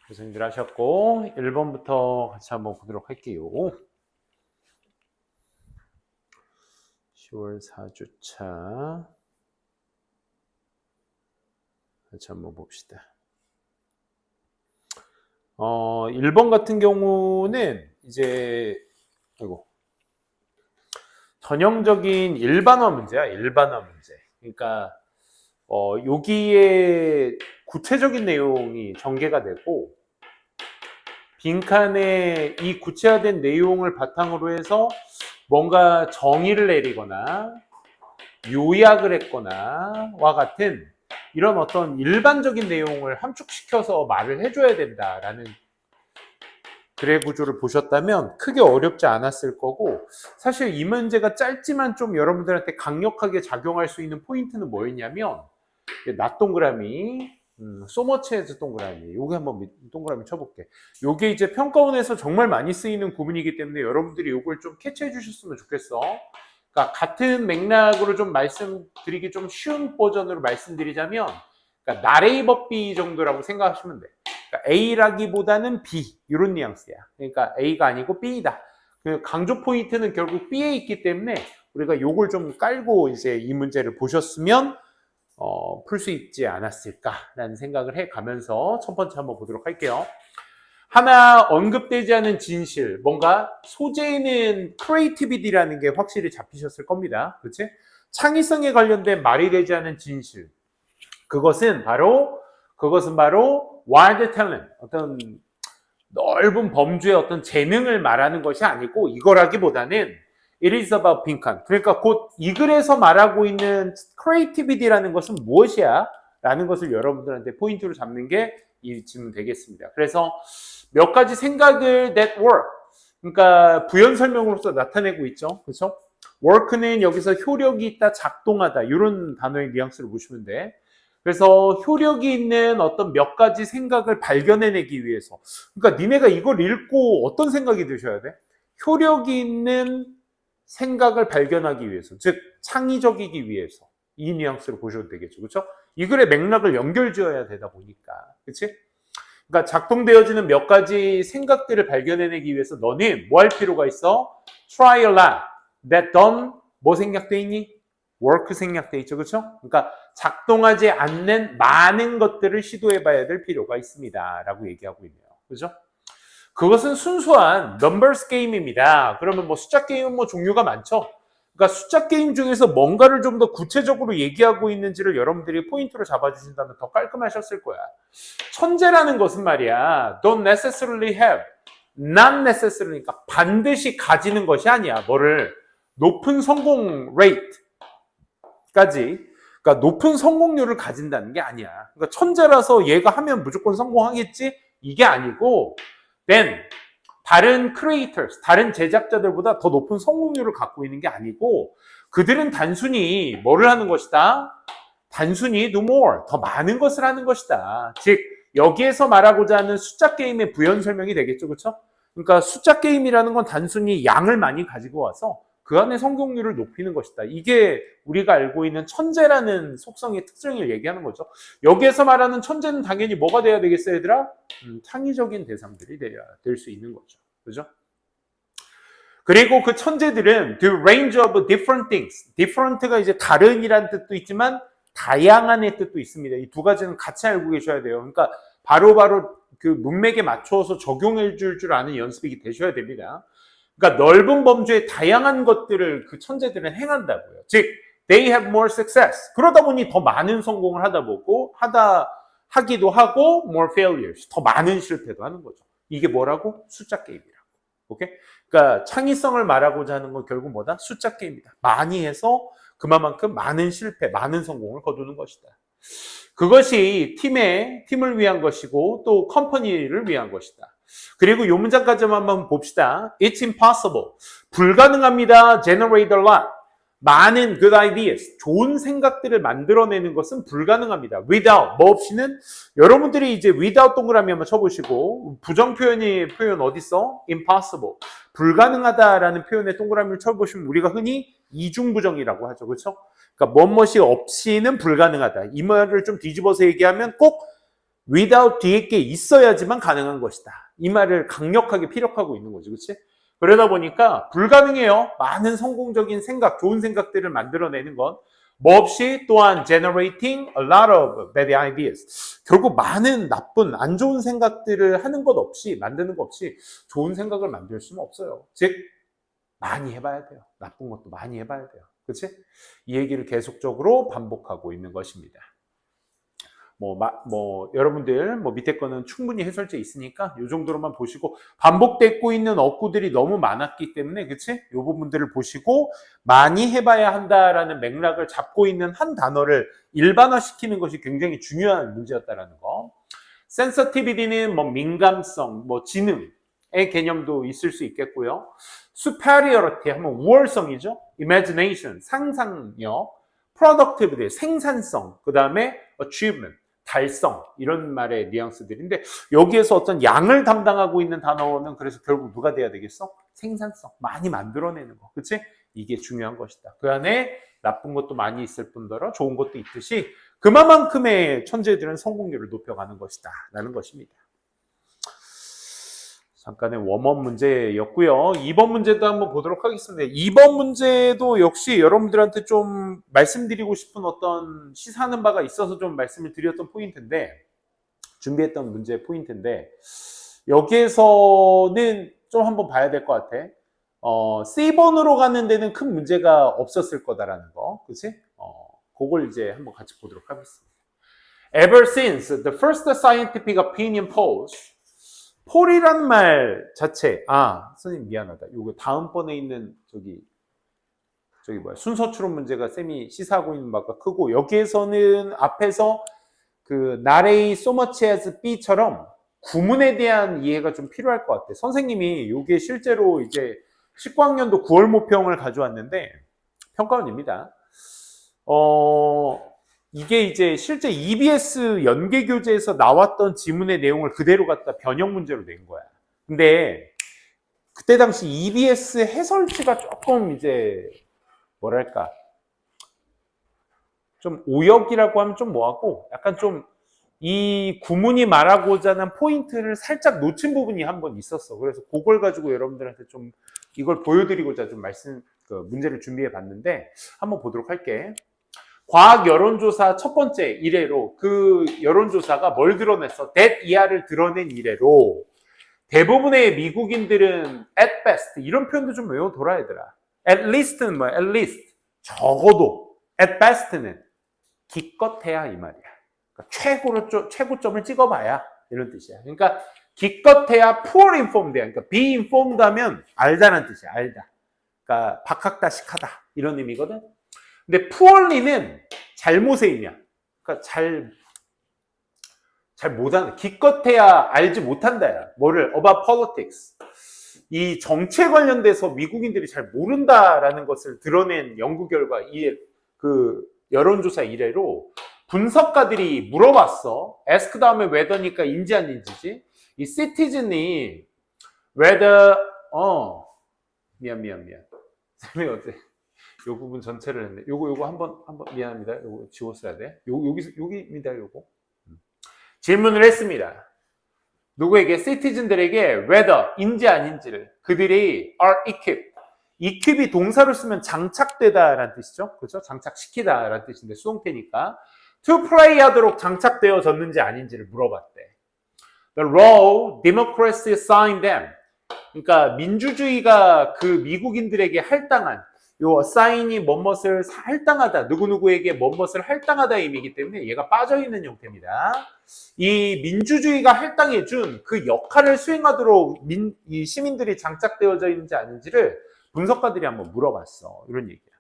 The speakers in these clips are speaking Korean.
고생들 하셨고 1번부터 같이 한번 보도록 할게요. 10월 4주차 같이 한번 봅시다. 1번 같은 경우는 이제 전형적인 일반화 문제야. 일반화 문제. 그러니까 여기에 구체적인 내용이 전개가 되고 빈칸에 이 구체화된 내용을 바탕으로 해서 뭔가 정의를 내리거나 요약을 했거나 와 같은 이런 어떤 일반적인 내용을 함축시켜서 말을 해줘야 된다라는 글의 구조를 보셨다면 크게 어렵지 않았을 거고, 사실 이 문제가 짧지만 좀 여러분들한테 강력하게 작용할 수 있는 포인트는 뭐였냐면 낫 동그라미, 소머치에즈 동그라미, 요게 한번 동그라미 쳐볼게. 요게 이제 평가원에서 정말 많이 쓰이는 구문이기 때문에 여러분들이 요걸 좀 캐치해 주셨으면 좋겠어. 그러니까 같은 맥락으로 좀 말씀드리기 좀 쉬운 버전으로 말씀드리자면, 그러니까 나레이버 B 정도라고 생각하시면 돼. 그러니까 A라기보다는 B 이런 뉘앙스야. 그러니까 A가 아니고 B다. 그 강조 포인트는 결국 B에 있기 때문에 우리가 요걸 좀 깔고 이제 이 문제를 보셨으면 풀 수 있지 않았을까라는 생각을 해가면서 첫 번째 한번 보도록 할게요. 하나 언급되지 않은 진실, 뭔가 소재는 크리에이티비티라는 게 확실히 잡히셨을 겁니다. 그렇지? 창의성에 관련된 말이 되지 않은 진실. 그것은 바로 wild talent, 어떤 넓은 범주의 어떤 재능을 말하는 것이 아니고 이거라기보다는 it is about 빈칸. 그러니까 곧 이 글에서 말하고 있는 creativity라는 것은 무엇이야? 라는 것을 여러분들한테 포인트로 잡는 게 이 질문 되겠습니다. 그래서 몇 가지 생각을 that work, 그러니까 부연 설명으로서 나타내고 있죠. 그렇죠? work는 여기서 효력이 있다, 작동하다 이런 단어의 뉘앙스를 보시면 돼. 그래서 효력이 있는 어떤 몇 가지 생각을 발견해내기 위해서, 그러니까 니네가 이걸 읽고 어떤 생각이 드셔야 돼? 효력이 있는 생각을 발견하기 위해서, 즉 창의적이기 위해서 이 뉘앙스로 보셔도 되겠죠. 그렇죠? 이 글의 맥락을 연결지어야 되다 보니까. 그렇지? 그러니까 작동되어지는 몇 가지 생각들을 발견해내기 위해서 너는 뭐 할 필요가 있어? Try a lot. That done 뭐 생략돼 있니? work 생략돼 있죠. 그렇죠? 그러니까 작동하지 않는 많은 것들을 시도해봐야 될 필요가 있습니다. 라고 얘기하고 있네요. 그죠? 그것은 순수한 numbers 게임입니다. 그러면 뭐 숫자 게임은 뭐 종류가 많죠. 그러니까 숫자 게임 중에서 뭔가를 좀 더 구체적으로 얘기하고 있는지를 여러분들이 포인트로 잡아주신다면 더 깔끔하셨을 거야. 천재라는 것은 말이야, don't necessarily have, not necessarily, 그러니까 반드시 가지는 것이 아니야. 뭐를? 높은 성공 rate까지, 그러니까 높은 성공률을 가진다는 게 아니야. 그러니까 천재라서 얘가 하면 무조건 성공하겠지? 이게 아니고, then 다른 creators, 다른 제작자들보다 더 높은 성공률을 갖고 있는 게 아니고 그들은 단순히 뭐를 하는 것이다? 단순히 do more, 더 많은 것을 하는 것이다. 즉 여기에서 말하고자 하는 숫자 게임의 부연 설명이 되겠죠. 그렇죠? 그러니까 숫자 게임이라는 건 단순히 양을 많이 가지고 와서 그 안에 성공률을 높이는 것이다. 이게 우리가 알고 있는 천재라는 속성의 특징을 얘기하는 거죠. 여기에서 말하는 천재는 당연히 뭐가 돼야 되겠어요, 얘들아? 창의적인 대상들이 될 수 있는 거죠. 그죠? 그리고 그 천재들은 the range of different things, different가 이제 다른이라는 뜻도 있지만 다양한의 뜻도 있습니다. 이 두 가지는 같이 알고 계셔야 돼요. 그러니까 바로바로 그 문맥에 맞춰서 적용해 줄 아는 연습이 되셔야 됩니다. 그러니까 넓은 범주의 다양한 것들을 그 천재들은 행한다고요. 즉, they have more success. 그러다 보니 더 많은 성공을 하기도 하고, more failures. 더 많은 실패도 하는 거죠. 이게 뭐라고? 숫자 게임이라고. 오케이? 그러니까 창의성을 말하고자 하는 건 결국 뭐다? 숫자 게임이다. 많이 해서 그만큼 많은 실패, 많은 성공을 거두는 것이다. 그것이 팀을 위한 것이고 또 컴퍼니를 위한 것이다. 그리고 이 문장까지만 한번 봅시다. It's impossible. 불가능합니다. Generate a lot. 많은 good ideas, 좋은 생각들을 만들어내는 것은 불가능합니다. without, 뭐 없이는, 여러분들이 이제 without 동그라미 한번 쳐보시고 부정 표현 어디 있어? impossible. 불가능하다라는 표현에 동그라미를 쳐보시면 우리가 흔히 이중부정이라고 하죠. 그렇죠? 그러니까 뭐뭇이 없이는 불가능하다. 이 말을 좀 뒤집어서 얘기하면 꼭 without 뒤에 게 있어야지만 가능한 것이다. 이 말을 강력하게 피력하고 있는 거지, 그렇지? 그러다 보니까 불가능해요. 많은 성공적인 생각, 좋은 생각들을 만들어내는 건 뭐 없이 또한 generating a lot of bad ideas. 결국 많은 나쁜, 안 좋은 생각들을 하는 것 없이, 만드는 것 없이 좋은 생각을 만들 수는 없어요. 즉, 많이 해봐야 돼요. 나쁜 것도 많이 해봐야 돼요. 그렇지? 이 얘기를 계속적으로 반복하고 있는 것입니다. 여러분들, 밑에 거는 충분히 해설제 있으니까 이 정도로만 보시고, 반복되고 있는 어구들이 너무 많았기 때문에, 그치? 이 부분들을 보시고, 많이 해봐야 한다라는 맥락을 잡고 있는 한 단어를 일반화시키는 것이 굉장히 중요한 문제였다라는 거. sensitivity는 민감성, 지능의 개념도 있을 수 있겠고요. superiority 하면 우월성이죠. imagination, 상상력. productivity, 생산성. 그 다음에 achievement. 달성 이런 말의 뉘앙스들인데 여기에서 어떤 양을 담당하고 있는 단어는 그래서 결국 누가 돼야 되겠어? 생산성, 많이 만들어내는 거, 그치? 이게 중요한 것이다. 그 안에 나쁜 것도 많이 있을 뿐더러 좋은 것도 있듯이 그만큼의 천재들은 성공률을 높여가는 것이다 라는 것입니다. 잠깐의 웜업 문제였고요. 2번 문제도 한번 보도록 하겠습니다. 2번 문제도 역시 여러분들한테 좀 말씀드리고 싶은 어떤 시사하는 바가 있어서 좀 말씀을 드렸던 포인트인데, 준비했던 문제 포인트인데, 여기에서는 좀 한번 봐야 될 것 같아. C번으로 가는 데는 큰 문제가 없었을 거다라는 거, 그치? 그걸 이제 한번 같이 보도록 하겠습니다. Ever since the first scientific opinion polls, 폴이란 말 자체, 선생님 미안하다. 요거 다음번에 있는 순서 추론 문제가 쌤이 시사하고 있는 바가 크고, 여기에서는 앞에서 not A so much as B처럼 구문에 대한 이해가 좀 필요할 것 같아. 선생님이 요게 실제로 이제 19학년도 9월 모평을 가져왔는데, 평가원입니다. 이게 이제 실제 EBS 연계교재에서 나왔던 지문의 내용을 그대로 갖다 변형 문제로 낸 거야. 근데 그때 당시 EBS 해설지가 조금 이제 좀 오역이라고 하면 좀 뭐하고 약간 좀 이 구문이 말하고자 하는 포인트를 살짝 놓친 부분이 한 번 있었어. 그래서 그걸 가지고 여러분들한테 좀 이걸 보여드리고자 좀 문제를 준비해 봤는데 한번 보도록 할게. 과학 여론조사 첫 번째 이래로 그 여론조사가 뭘 드러냈어? that 이하를 드러낸 이래로 대부분의 미국인들은 at best 이런 표현도 좀 외워둬라 얘들아. at least는 뭐야? at least 적어도 at best는 기껏해야 이 말이야. 그러니까 최고점을 찍어봐야 이런 뜻이야. 그러니까 기껏해야 poor informed야. 그러니까 be informed 하면 알다는 뜻이야. 알다. 그러니까 박학다 식하다 이런 의미거든. 근데 poorly는 잘못의 의미야. 그러니까 잘 못하는, 기껏해야 알지 못한다야. 뭐를? about politics. 이 정치에 관련돼서 미국인들이 잘 모른다라는 것을 드러낸 연구 결과, 여론조사 이래로 분석가들이 물어봤어. ask 다음에 whether니까 인지 안 인지지. 이 citizen이 whether, 미안. 쌤이 어때? 요 부분 전체를 했네. 요거 한번 미안합니다. 요거 지웠어야 돼. 여기입니다. 요거. 질문을 했습니다. 누구에게? 시티즌들에게 whether 인지 아닌지를 그들이 are equipped. equip이 동사로 쓰면 장착되다라는 뜻이죠. 그렇죠? 장착시키다라는 뜻인데 수동태니까 to play 하도록 장착되어졌는지 아닌지를 물어봤대. The role democracy assigned them. 그러니까 민주주의가 그 미국인들에게 할당한 요 사인이 뭐뭇을 할당하다, 누구누구에게 뭐뭇을 할당하다 의미이기 때문에 얘가 빠져있는 형태입니다. 이 민주주의가 할당해준 그 역할을 수행하도록 이 시민들이 장착되어져 있는지 아닌지를 분석가들이 한번 물어봤어. 이런 얘기야.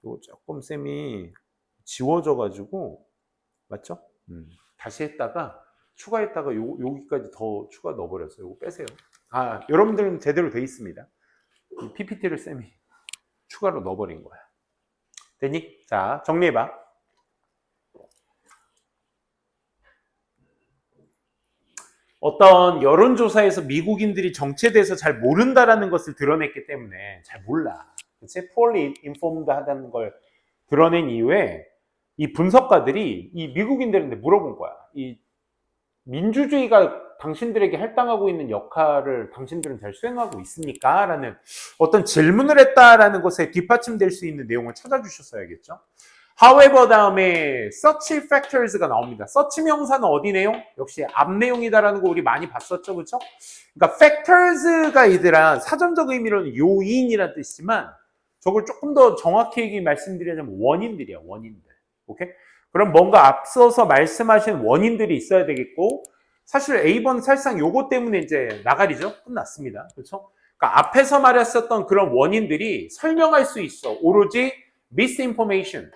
이거 조금 쌤이 지워져가지고, 맞죠? 다시 했다가, 추가했다가 여기까지 더 추가 넣어버렸어요. 이거 빼세요. 여러분들은 제대로 돼 있습니다. 이 PPT를 쌤이 추가로 넣어버린 거야. 되니? 자, 정리해봐. 어떤 여론조사에서 미국인들이 정치에 대해서 잘 모른다라는 것을 드러냈기 때문에 잘 몰라. 그치? poorly informed 하다는 걸 드러낸 이후에 이 분석가들이 이 미국인들한테 물어본 거야. 이 민주주의가 당신들에게 할당하고 있는 역할을 당신들은 잘 수행하고 있습니까? 라는 어떤 질문을 했다라는 것에 뒷받침될 수 있는 내용을 찾아주셨어야겠죠. However 다음에 search factors가 나옵니다. search 명사는 어디 내용? 역시 앞 내용이다라는 거 우리 많이 봤었죠, 그렇죠? 그러니까 factors가 얘들아 사전적 의미로는 요인이라는 뜻이지만 저걸 조금 더 정확히 말씀드리자면 원인들이야, 원인들. 오케이? 그럼 뭔가 앞서서 말씀하신 원인들이 있어야 되겠고 사실 A번 사실상 요거 때문에 이제 나가리죠. 끝났습니다. 그렇죠? 그러니까 앞에서 말했었던 그런 원인들이 설명할 수 있어. 오로지 misinformation.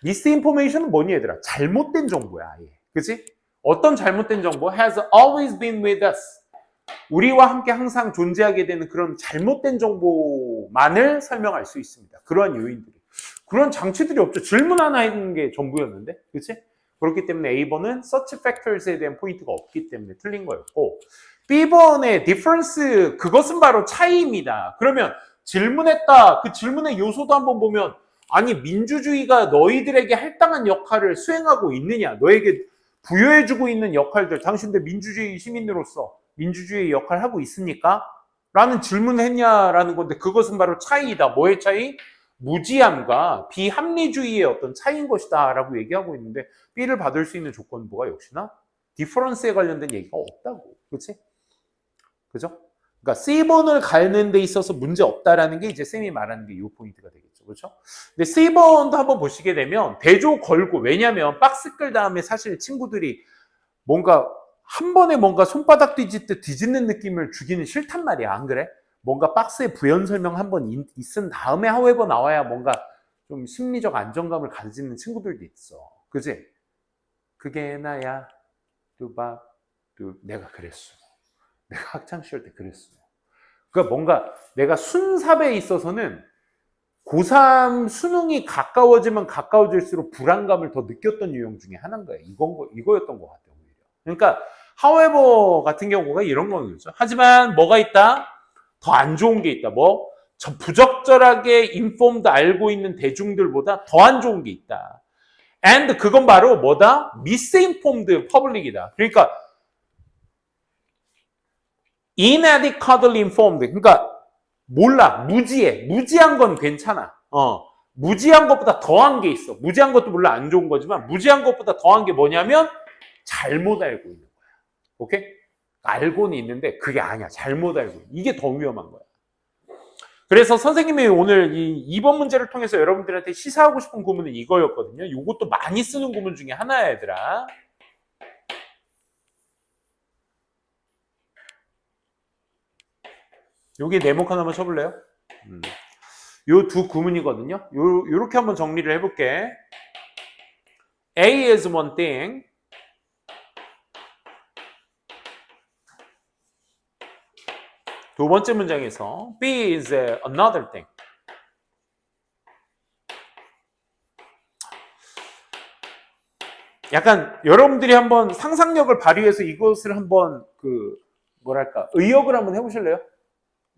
misinformation은 뭐니 얘들아? 잘못된 정보야, 아예. 그치? 어떤 잘못된 정보? has always been with us. 우리와 함께 항상 존재하게 되는 그런 잘못된 정보만을 설명할 수 있습니다. 그러한 요인들이. 그런 장치들이 없죠. 질문 하나 했는 게 전부였는데. 그치? 그렇기 때문에 A번은 search factors에 대한 포인트가 없기 때문에 틀린 거였고 B번의 difference, 그것은 바로 차이입니다. 그러면 질문했다. 그 질문의 요소도 한번 보면 아니 민주주의가 너희들에게 할당한 역할을 수행하고 있느냐, 너에게 부여해주고 있는 역할들, 당신들 민주주의 시민으로서 민주주의 역할을 하고 있습니까? 라는 질문을 했냐라는 건데 그것은 바로 차이이다. 뭐의 차이? 무지함과 비합리주의의 어떤 차이인 것이다 라고 얘기하고 있는데 B를 받을 수 있는 조건부가 역시나 디퍼런스에 관련된 얘기가 없다고. 그치? 그죠? 그러니까 C번을 가는 데 있어서 문제 없다라는 게 이제 쌤이 말하는 게 이 포인트가 되겠죠. 그렇죠? 근데 C번도 한번 보시게 되면 대조 걸고, 왜냐면 박스 끌 다음에 사실 친구들이 뭔가 한 번에 뭔가 손바닥 뒤집듯 뒤집는 느낌을 주기는 싫단 말이야. 안 그래? 뭔가 박스에 부연 설명 한번 있은 다음에 however 나와야 뭔가 좀 심리적 안정감을 가지는 친구들도 있어. 그지? 그게 나야. 뚜밥. 내가 그랬어. 내가 학창시절 때 그랬어. 그러니까 뭔가 내가 순삽에 있어서는 고3 수능이 가까워지면 가까워질수록 불안감을 더 느꼈던 유형 중에 하나인 거예요. 이거였던 것 같아요. 오히려. 그러니까 however 같은 경우가 이런 거죠. 하지만 뭐가 있다? 더 안 좋은 게 있다. 뭐? 저 부적절하게 informed 알고 있는 대중들보다 더 안 좋은 게 있다. and 그건 바로 뭐다? misinformed public이다. 그러니까 inadequately informed. 그러니까 몰라. 무지해. 무지한 건 괜찮아. 무지한 것보다 더한 게 있어. 무지한 것도 물론 안 좋은 거지만 무지한 것보다 더한 게 뭐냐면 잘못 알고 있는 거야. 오케이? 알고는 있는데 그게 아니야. 잘못 알고. 이게 더 위험한 거야. 그래서 선생님이 오늘 이 2번 문제를 통해서 여러분들한테 시사하고 싶은 구문은 이거였거든요. 이것도 많이 쓰는 구문 중에 하나야, 얘들아. 여기 네모 하나만 쳐볼래요? 요 두 구문이거든요. 요렇게 한번 정리를 해볼게. A is one thing. 두 번째 문장에서 B is another thing. 약간 여러분들이 한번 상상력을 발휘해서 이것을 한번 뭐랄까 의역을 한번 해보실래요?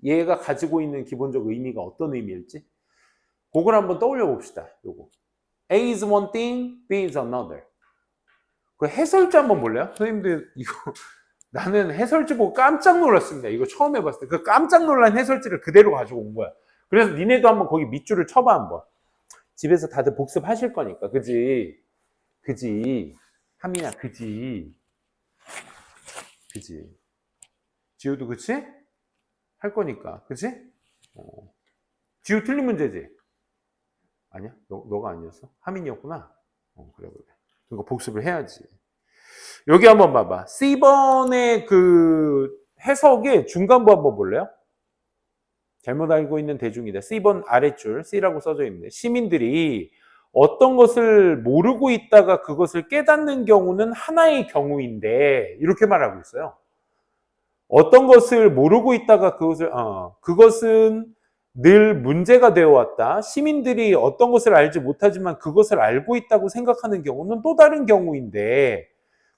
얘가 가지고 있는 기본적 의미가 어떤 의미일지 그걸 한번 떠올려 봅시다. 요거 A is one thing, B is another. 그 해설지 한번 볼래요? 선생님들 이거 나는 해설지 보고 깜짝 놀랐습니다. 이거 처음 해봤을 때 그 깜짝 놀란 해설지를 그대로 가지고 온 거야. 그래서 니네도 한번 거기 밑줄을 쳐봐 한번. 집에서 다들 복습하실 거니까. 그지? 하민아 그지? 지우도 그치? 할 거니까. 그치? 지우 틀린 문제지? 아니야? 너가 아니었어? 하민이었구나? 그래. 이거 복습을 해야지. 여기 한번 봐봐. C번의 그 해석의 중간부 한번 볼래요? 잘못 알고 있는 대중이다. C번 아랫줄 C라고 써져 있는데 시민들이 어떤 것을 모르고 있다가 그것을 깨닫는 경우는 하나의 경우인데 이렇게 말하고 있어요. 어떤 것을 모르고 있다가 그것은 늘 문제가 되어 왔다. 시민들이 어떤 것을 알지 못하지만 그것을 알고 있다고 생각하는 경우는 또 다른 경우인데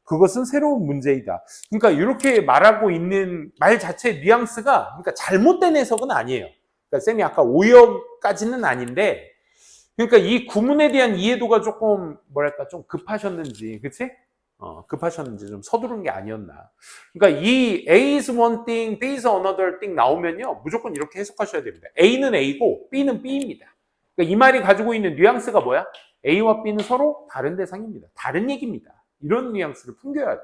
그것은 새로운 문제이다. 그러니까 이렇게 말하고 있는 말 자체의 뉘앙스가 그러니까 잘못된 해석은 아니에요. 그러니까 쌤이 아까 오역까지는 아닌데 그러니까 이 구문에 대한 이해도가 조금 뭐랄까 좀 급하셨는지, 그치? 급하셨는지 좀 서두른 게 아니었나. 그러니까 이 A is one thing, B is another thing 나오면요. 무조건 이렇게 해석하셔야 됩니다. A는 A고 B는 B입니다. 그러니까 이 말이 가지고 있는 뉘앙스가 뭐야? A와 B는 서로 다른 대상입니다. 다른 얘기입니다. 이런 뉘앙스를 풍겨야 돼.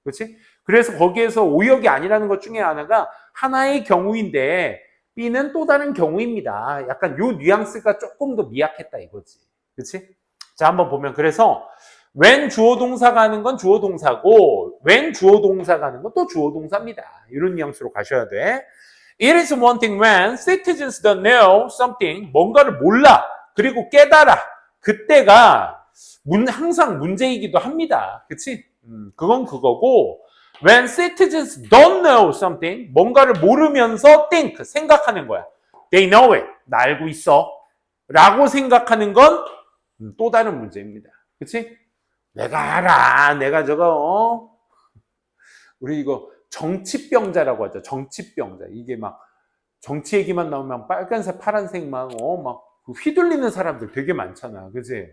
그렇지? 그래서 거기에서 오역이 아니라는 것 중에 하나가 하나의 경우인데 B는 또 다른 경우입니다. 약간 요 뉘앙스가 조금 더 미약했다 이거지. 그렇지? 자, 한번 보면 그래서 when 주어 동사가 하는 건 주어 동사고 when 주어 동사가 하는 건 또 주어 동사입니다. 이런 뉘앙스로 가셔야 돼. It is one thing when citizens don't know something, 뭔가를 몰라 그리고 깨달아. 그때가 항상 문제이기도 합니다. 그치? 그건 그거고 when citizens don't know something, 뭔가를 모르면서 think, 생각하는 거야. They know it, 나 알고 있어 라고 생각하는 건 또 다른 문제입니다. 그치? 내가 알아. 내가 우리 이거 정치병자라고 하죠. 정치병자. 이게 막 정치 얘기만 나오면 빨간색, 파란색 막 휘둘리는 사람들 되게 많잖아. 그치?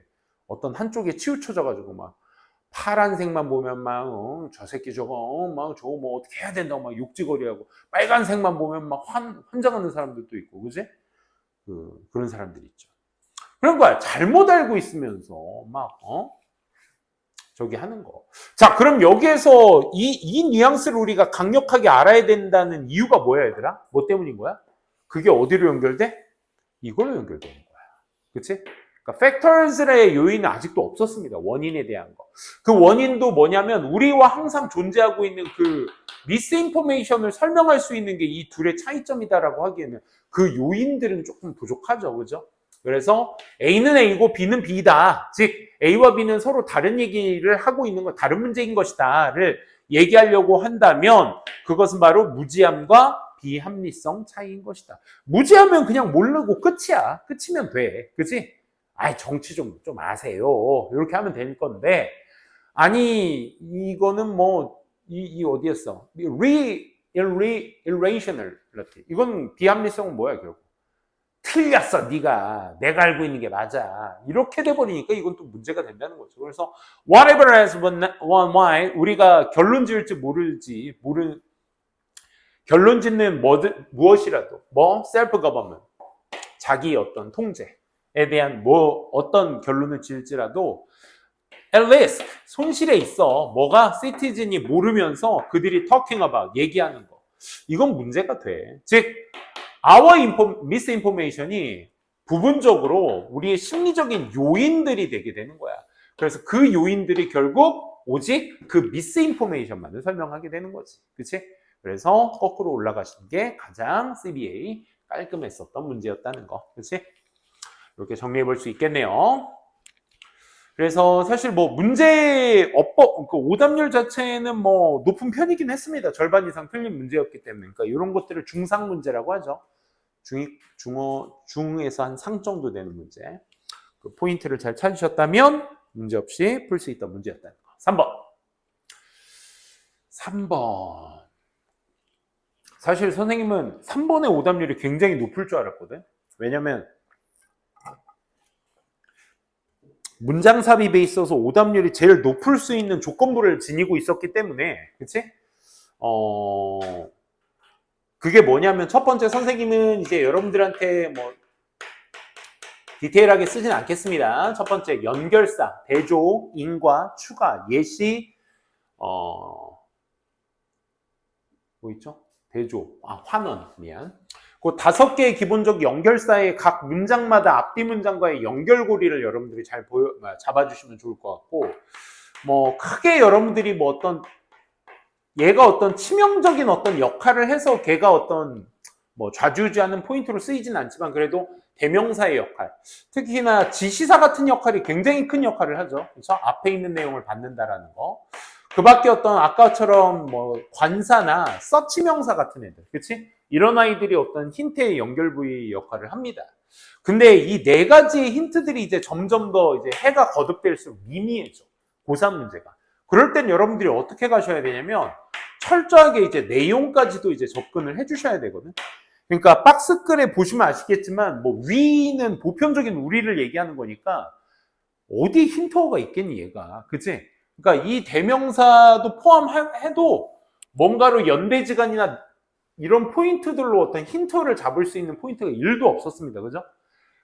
어떤 한쪽에 치우쳐져가지고 막 파란색만 보면 저 새끼 저거 뭐 어떻게 해야 된다고 막 욕지거리하고 빨간색만 보면 막 환장하는 사람들도 있고, 그치? 그런 사람들이 있죠. 그런 거야. 잘못 알고 있으면서 저기 하는 거. 자, 그럼 여기에서 이 뉘앙스를 우리가 강력하게 알아야 된다는 이유가 뭐야, 얘들아? 뭐 때문인 거야? 그게 어디로 연결돼? 이걸로 연결되는 거야. 그치? 그러니까 factors의 요인은 아직도 없었습니다. 원인에 대한 거. 그 원인도 뭐냐면 우리와 항상 존재하고 있는 그 misinformation을 설명할 수 있는 게 이 둘의 차이점이다라고 하기에는 그 요인들은 조금 부족하죠. 그죠? 그래서 A는 A고 B는 B다. 즉 A와 B는 서로 다른 얘기를 하고 있는 것, 다른 문제인 것이다를 얘기하려고 한다면 그것은 바로 무지함과 비합리성 차이인 것이다. 무지하면 그냥 모르고 끝이야. 끝이면 돼. 그치? 아이, 정치 좀 아세요. 이렇게 하면 될 건데, 아니, 이거는 어디였어? irrationality. 이건 비합리성은 뭐야, 결국? 틀렸어, 내가 알고 있는 게 맞아. 이렇게 돼버리니까 이건 또 문제가 된다는 거죠. 그래서 whatever has one why, 우리가 결론 지을지 결론 짓는 무엇이라도, self government, 자기 어떤 통제에 대한 어떤 결론을 지을지라도 at risk, 손실에 있어. 뭐가? citizen이 모르면서 그들이 talking about, 얘기하는 거. 이건 문제가 돼. 즉, our misinformation이 부분적으로 우리의 심리적인 요인들이 되게 되는 거야. 그래서 그 요인들이 결국 오직 그 misinformation만을 설명하게 되는 거지. 그치? 그래서 거꾸로 올라가시는 게 가장 CBA 깔끔했었던 문제였다는 거. 그치? 이렇게 정리해 볼 수 있겠네요. 그래서 사실 문제 오답률 자체는 높은 편이긴 했습니다. 절반 이상 틀린 문제였기 때문에. 그러니까 이런 것들을 중상 문제라고 하죠. 중에서 한 상 정도 되는 문제. 그 포인트를 잘 찾으셨다면 문제 없이 풀 수 있던 문제였다는 거. 3번. 사실 선생님은 3번의 오답률이 굉장히 높을 줄 알았거든. 왜냐면 문장 삽입에 있어서 오답률이 제일 높을 수 있는 조건부를 지니고 있었기 때문에, 그치? 그게 뭐냐면 첫 번째, 선생님은 이제 여러분들한테 디테일하게 쓰진 않겠습니다. 첫 번째, 연결사, 대조, 인과, 추가, 예시, 뭐 있죠? 대조, 환원, 그 5개의 기본적 연결사의 각 문장마다 앞뒤 문장과의 연결고리를 여러분들이 잘 잡아주시면 좋을 것 같고, 크게 여러분들이 얘가 어떤 치명적인 어떤 역할을 해서 걔가 어떤 좌지우지하는 포인트로 쓰이진 않지만 그래도 대명사의 역할, 특히나 지시사 같은 역할이 굉장히 큰 역할을 하죠. 그래서 앞에 있는 내용을 받는다라는 거. 그 밖에 어떤 아까처럼 관사나 서치명사 같은 애들, 그치? 이런 아이들이 어떤 힌트의 연결 부위 역할을 합니다. 근데 이 4가지의 힌트들이 이제 점점 더 이제 해가 거듭될수록 미미해져. 고3 문제가. 그럴 땐 여러분들이 어떻게 가셔야 되냐면 철저하게 이제 내용까지도 이제 접근을 해주셔야 되거든. 그러니까 박스글에 보시면 아시겠지만 위는 보편적인 우리를 얘기하는 거니까 어디 힌트어가 있겠니 얘가, 그치? 그러니까 이 대명사도 포함해도 뭔가로 연대지간이나 이런 포인트들로 어떤 힌트를 잡을 수 있는 포인트가 1도 없었습니다. 그죠?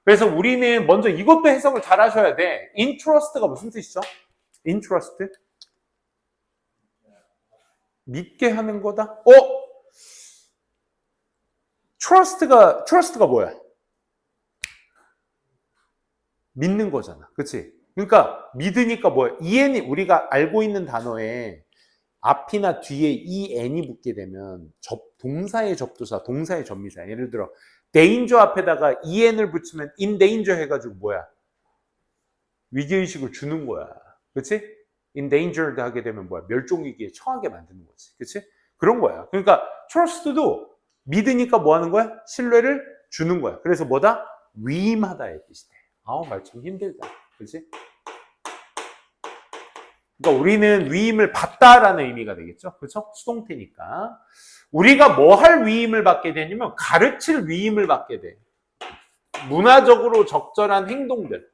그래서 우리는 먼저 이것도 해석을 잘 하셔야 돼. interest가 무슨 뜻이죠? interest? 믿게 하는 거다? trust가 뭐야? 믿는 거잖아. 그치? 그러니까 믿으니까 뭐야? EN이 우리가 알고 있는 단어에 앞이나 뒤에 EN이 붙게 되면 동사의 접두사, 동사의 접미사. 예를 들어 danger 앞에다가 EN을 붙이면 in danger 해가지고 뭐야? 위기의식을 주는 거야. 그치? in danger 하게 되면 뭐야? 멸종위기에 처하게 만드는 거지. 그치? 그런 거야. 그러니까 trust도 믿으니까 뭐 하는 거야? 신뢰를 주는 거야. 그래서 뭐다? 위임하다의 뜻이 돼. 말 참 힘들다. 그치? 그러니까 우리는 위임을 받다라는 의미가 되겠죠. 그렇죠? 수동태니까. 우리가 뭐 할 위임을 받게 되냐면 가르칠 위임을 받게 돼. 문화적으로 적절한 행동들,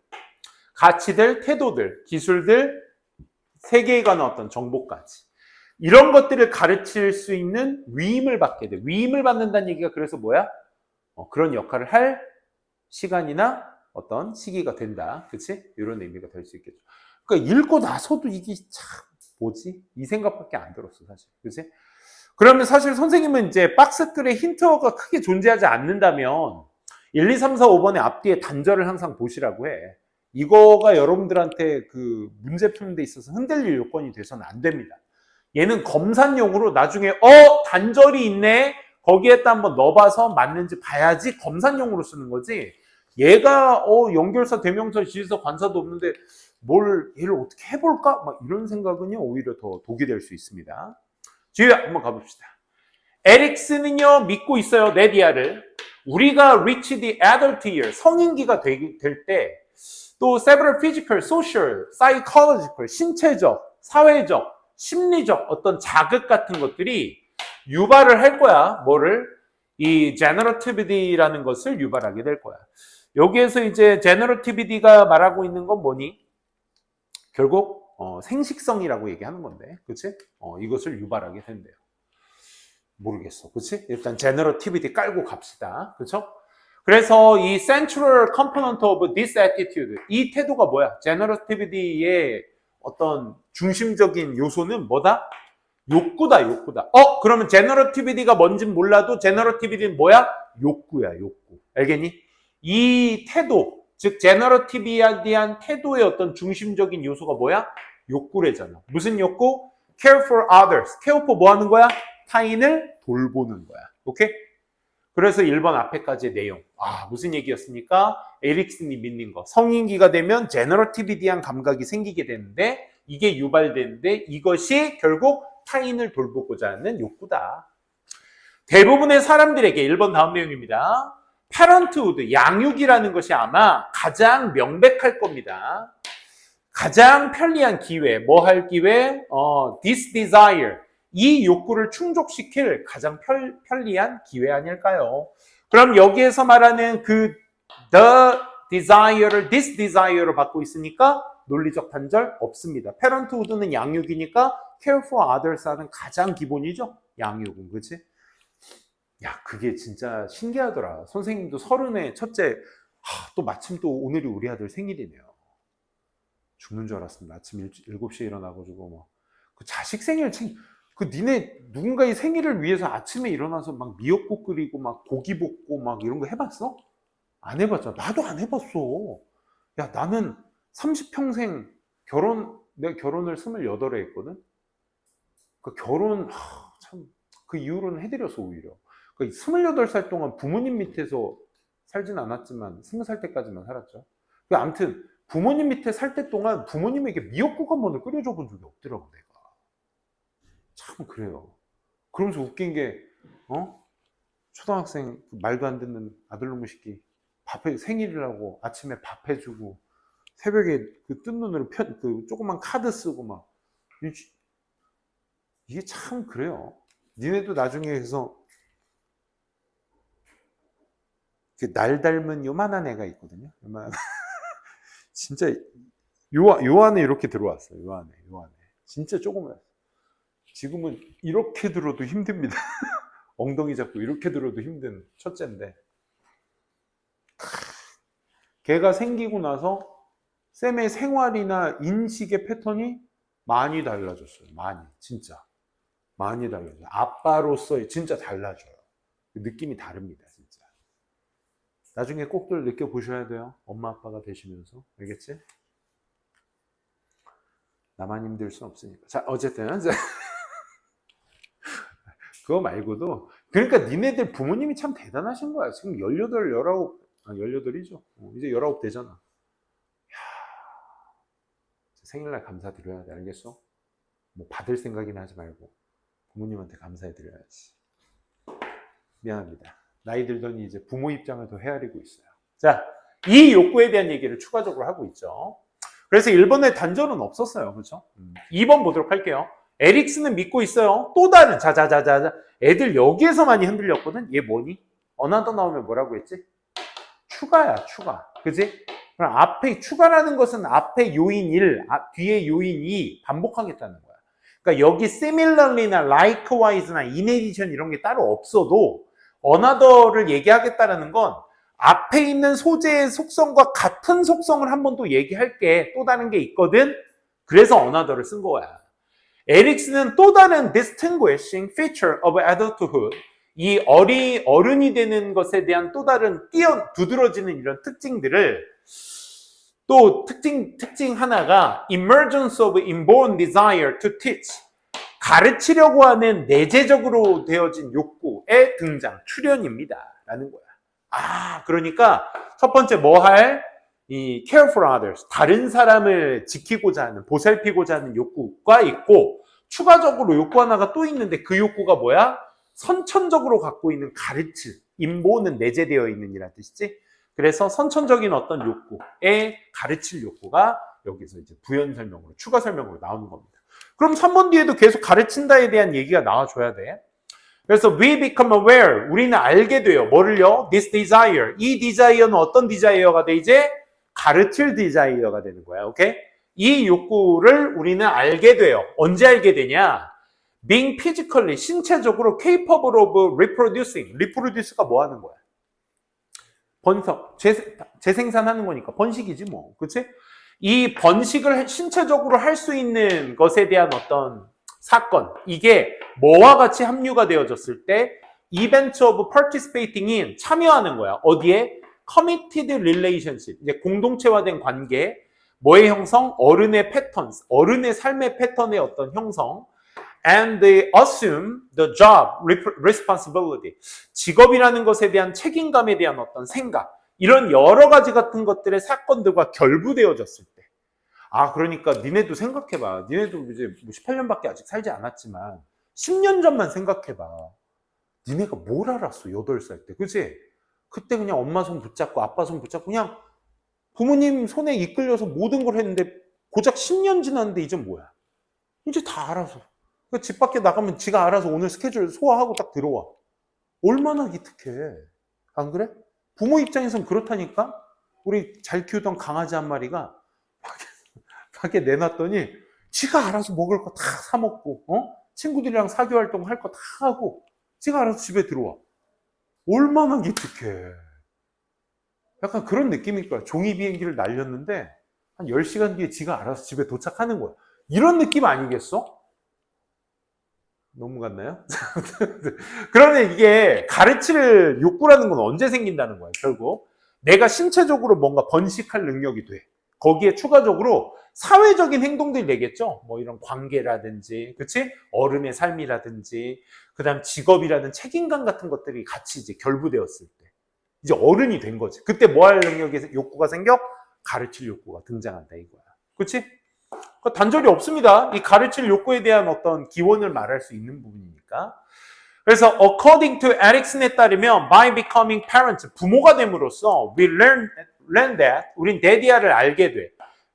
가치들, 태도들, 기술들, 세계에 관한 어떤 정보까지. 이런 것들을 가르칠 수 있는 위임을 받게 돼. 위임을 받는다는 얘기가 그래서 뭐야? 그런 역할을 할 시간이나 어떤 시기가 된다. 그치? 이런 의미가 될 수 있겠죠. 그러니까 읽고 나서도 이게 참 뭐지? 이 생각밖에 안 들었어, 사실. 그치? 그러면 사실 선생님은 이제 박스글에 힌트어가 크게 존재하지 않는다면 1, 2, 3, 4, 5번의 앞뒤에 단절을 항상 보시라고 해. 이거가 여러분들한테 그 문제 푸는 데 있어서 흔들릴 요건이 돼서는 안 됩니다. 얘는 검산용으로 나중에 단절이 있네. 거기에다 한번 넣어봐서 맞는지 봐야지 검산용으로 쓰는 거지. 얘가 연결사, 대명사, 지시사, 관사도 없는데 얘를 어떻게 해볼까? 막 이런 생각은요 오히려 더 독이 될 수 있습니다. 뒤에 한번 가봅시다. 에릭슨은요 믿고 있어요. 네디아를. 우리가 reach the adult year, 성인기가 될 때 또 several physical, social, psychological, 신체적, 사회적, 심리적 어떤 자극 같은 것들이 유발을 할 거야. 뭐를? 이 generativity라는 것을 유발하게 될 거야. 여기에서 이제 generativity가 말하고 있는 건 뭐니? 결국 생식성이라고 얘기하는 건데, 그치? 이것을 유발하게 된대요. 모르겠어, 그치? 일단 generativity 깔고 갑시다, 그쵸? 그래서 이 central component of this attitude, 이 태도가 뭐야? generativity의 어떤 중심적인 요소는 뭐다? 욕구다, 욕구다. 그러면 generativity가 뭔진 몰라도 generativity는 뭐야? 욕구야, 욕구. 알겠니? 이 태도, 즉 제너러티비에 대한 태도의 어떤 중심적인 요소가 뭐야? 욕구래잖아. 무슨 욕구? care for others. care for 뭐 하는 거야? 타인을 돌보는 거야. 오케이? 그래서 1번 앞에까지의 내용. 무슨 얘기였습니까? 에릭슨이 믿는 거. 성인기가 되면 제너러티비디한 감각이 생기게 되는데 이게 유발되는데 이것이 결국 타인을 돌보고자 하는 욕구다. 대부분의 사람들에게 1번 다음 내용입니다. parenthood, 양육이라는 것이 아마 가장 명백할 겁니다. 가장 편리한 기회, 뭐 할 기회? this desire, 이 욕구를 충족시킬 가장 편리한 기회 아닐까요? 그럼 여기에서 말하는 그 the desire를 this desire로 받고 있으니까 논리적 단절 없습니다. parenthood는 양육이니까 care for others 하는 가장 기본이죠. 양육은, 그치? 야, 그게 진짜 신기하더라. 선생님도 30에 첫째, 또 마침 또 오늘이 우리 아들 생일이네요. 죽는 줄 알았습니다. 아침 7시에 일어나가지고 막. 그 자식 생일 니네 누군가의 생일을 위해서 아침에 일어나서 막 미역국 끓이고 막 고기 볶고 막 이런 거 해봤어? 안 해봤잖아. 나도 안 해봤어. 야, 나는 30평생 내가 결혼을 28에 했거든? 그 결혼, 참, 그 이후로는 해드렸어, 오히려. 28살 동안 부모님 밑에서 살진 않았지만 20살 때까지만 살았죠. 아무튼 부모님 밑에 살 때 동안 부모님에게 미역국 한 번을 끓여줘 본 적이 없더라고, 내가. 참 그래요. 그러면서 웃긴 게 초등학생 말도 안 듣는 아들놈의 새끼 생일이라고 아침에 밥 해주고 새벽에 그 뜬 눈으로 그 조그만 카드 쓰고 막 이게 참 그래요. 니네도 나중에 해서 날 닮은 요만한 애가 있거든요. 요만한. 진짜 요 안에 이렇게 들어왔어요. 요 안에. 진짜 조그맣어요. 지금은 이렇게 들어도 힘듭니다. 엉덩이 잡고 이렇게 들어도 힘든 첫째인데 걔가 생기고 나서 쌤의 생활이나 인식의 패턴이 많이 달라졌어요. 많이, 진짜 많이 달라져요. 아빠로서 진짜 달라져요. 느낌이 다릅니다, 진짜. 나중에 꼭들 느껴보셔야 돼요. 엄마 아빠가 되시면서. 알겠지? 나만 힘들 순 없으니까. 자, 어쨌든 그거 말고도 그러니까 니네들 부모님이 참 대단하신 거야. 지금 18, 19, 18이죠. 이제 19 되잖아. 이야, 생일날 감사드려야 돼. 알겠어? 뭐 받을 생각이나 하지 말고 부모님한테 감사해드려야지. 미안합니다. 나이 들더니 이제 부모 입장을 더 헤아리고 있어요. 자, 이 욕구에 대한 얘기를 추가적으로 하고 있죠. 그래서 1번에 단절은 없었어요. 그렇죠? 2번 보도록 할게요. 에릭스는 믿고 있어요. 또 다른 자자자자 애들 여기에서 많이 흔들렸거든. 얘 뭐니? 어나더 나오면 뭐라고 했지? 추가야, 추가. 그지? 그럼 앞에 추가라는 것은 앞에 요인 1, 뒤에 요인 2 반복하겠다는 거야. 그러니까 여기 similarly나 likewise나 in addition 이런 게 따로 없어도 another를 얘기하겠다는 건 앞에 있는 소재의 속성과 같은 속성을 한 번 더 얘기할게. 또 다른 게 있거든. 그래서 another를 쓴 거야. 에릭스는 또 다른 distinguishing feature of adulthood, 이 어른이 되는 것에 대한 또 다른 두드러지는 이런 특징들을 또 특징 하나가 emergence of inborn desire to teach, 가르치려고 하는 내재적으로 되어진 욕구의 등장, 출현입니다. 라는 거야. 그러니까 첫 번째 이 care for others, 다른 사람을 지키고자 하는, 보살피고자 하는 욕구가 있고, 추가적으로 욕구 하나가 또 있는데 그 욕구가 뭐야? 선천적으로 갖고 있는 인보는 내재되어 있는 이라는 뜻이지. 그래서 선천적인 어떤 욕구에 가르칠 욕구가 여기서 이제 부연 설명으로, 추가 설명으로 나오는 겁니다. 그럼 3번 뒤에도 계속 가르친다에 대한 얘기가 나와줘야 돼. 그래서 we become aware, 우리는 알게 돼요. 뭐를요? This desire, 이 desire는 어떤 desire가 돼? 이제 가르칠 desire가 되는 거야. 오케이? 이 욕구를 우리는 알게 돼요. 언제 알게 되냐? Being physically, 신체적으로 capable of reproducing. reproduce가 뭐 하는 거야? 재생산하는 거니까 번식이지 뭐. 그치? 이 번식을 신체적으로 할 수 있는 것에 대한 어떤 사건, 이게 뭐와 같이 함유가 되어졌을 때 event of participating in, 참여하는 거야. 어디에? committed relationship, 이제 공동체화된 관계, 뭐의 형성? 어른의 패턴, 어른의 삶의 패턴의 어떤 형성, and they assume the job responsibility, 직업이라는 것에 대한 책임감에 대한 어떤 생각, 이런 여러 가지 같은 것들의 사건들과 결부되어졌을 때, 그러니까 니네도 생각해봐. 니네도 이제 18년밖에 아직 살지 않았지만 10년 전만 생각해봐. 니네가 뭘 알았어? 8살 때. 그치? 그때 그냥 엄마 손 붙잡고 아빠 손 붙잡고 그냥 부모님 손에 이끌려서 모든 걸 했는데 고작 10년 지났는데 이제 뭐야? 이제 다 알아서. 집 밖에 나가면 지가 알아서 오늘 스케줄 소화하고 딱 들어와. 얼마나 기특해. 안 그래? 부모 입장에선 그렇다니까? 우리 잘 키우던 강아지 한 마리가 밖에 내놨더니 지가 알아서 먹을 거 다 사먹고, 친구들이랑 사교 활동 할 거 다 하고 지가 알아서 집에 들어와. 얼마나 기특해. 약간 그런 느낌일 거야. 종이 비행기를 날렸는데 한 10시간 뒤에 지가 알아서 집에 도착하는 거야. 이런 느낌 아니겠어? 너무 같나요? 그러면 이게 가르칠 욕구라는 건 언제 생긴다는 거야, 결국. 내가 신체적으로 뭔가 번식할 능력이 돼. 거기에 추가적으로 사회적인 행동들이 되겠죠? 뭐 이런 관계라든지, 그치? 어른의 삶이라든지, 그 다음 직업이라든 책임감 같은 것들이 같이 이제 결부되었을 때. 이제 어른이 된 거지. 그때 뭐 할 능력에 욕구가 생겨? 가르칠 욕구가 등장한다, 이거야. 그치? 단절이 없습니다. 이 가르칠 욕구에 대한 어떤 기원을 말할 수 있는 부분이니까. 그래서 according to 에릭슨에 따르면 by becoming parents, 부모가 됨으로써 we learn that, 우린 데디아를 알게 돼.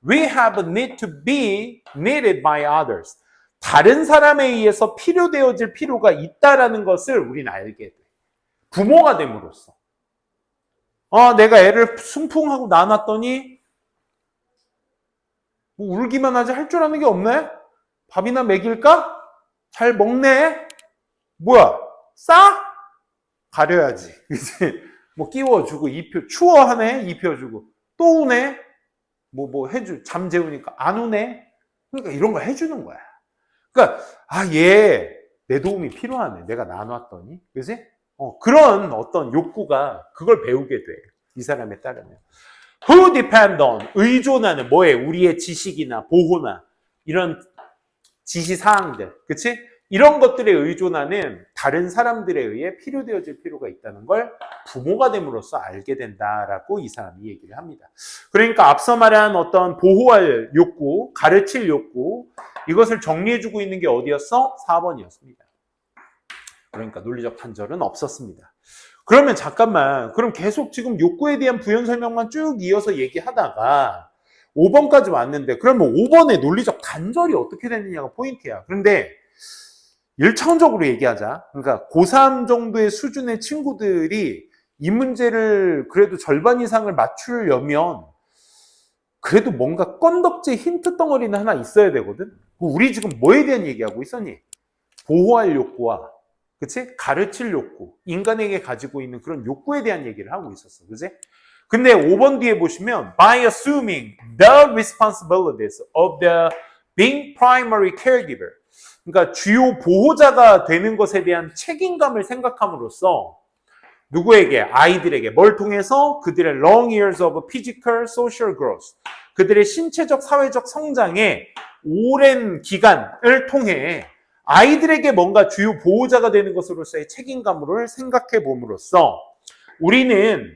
We have a need to be needed by others. 다른 사람에 의해서 필요되어질 필요가 있다라는 것을 우린 알게 돼. 부모가 됨으로써. 내가 애를 순풍하고 낳았더니 뭐 울기만 하지 할 줄 아는 게 없네? 밥이나 먹일까? 잘 먹네? 뭐야? 싸? 가려야지. 그치? 뭐 끼워주고, 추워하네? 입혀주고. 또 우네? 뭐 잠 재우니까 안 우네? 그러니까 이런 거 해주는 거야. 그러니까, 얘 내 도움이 필요하네. 내가 나눴더니. 그지? 그런 어떤 욕구가 그걸 배우게 돼. 이 사람에 따르면. Who depend on, 의존하는 뭐에? 우리의 지식이나 보호나 이런 지시사항들. 그치? 이런 것들에 의존하는 다른 사람들에 의해 필요되어질 필요가 있다는 걸 부모가 됨으로써 알게 된다라고 이 사람이 얘기를 합니다. 그러니까 앞서 말한 어떤 보호할 욕구, 가르칠 욕구, 이것을 정리해주고 있는 게 어디였어? 4번이었습니다. 그러니까 논리적 단절은 없었습니다. 그러면 잠깐만, 그럼 계속 지금 욕구에 대한 부연 설명만 쭉 이어서 얘기하다가 5번까지 왔는데, 그러면 5번의 논리적 단절이 어떻게 되느냐가 포인트야. 그런데 1차원적으로 얘기하자. 그러니까 고3 정도의 수준의 친구들이 이 문제를 그래도 절반 이상을 맞추려면 그래도 뭔가 건덕지 힌트 덩어리는 하나 있어야 되거든. 우리 지금 뭐에 대한 얘기하고 있었니? 보호할 욕구와, 그치? 가르칠 욕구, 인간에게 가지고 있는 그런 욕구에 대한 얘기를 하고 있었어. 그치? 근데 5번 뒤에 보시면 by assuming the responsibilities of the being primary caregiver, 그러니까 주요 보호자가 되는 것에 대한 책임감을 생각함으로써 누구에게? 아이들에게. 뭘 통해서? 그들의 long years of physical, social growth, 그들의 신체적, 사회적 성장의 오랜 기간을 통해 아이들에게 뭔가 주요 보호자가 되는 것으로서의 책임감을 생각해 봄으로써 우리는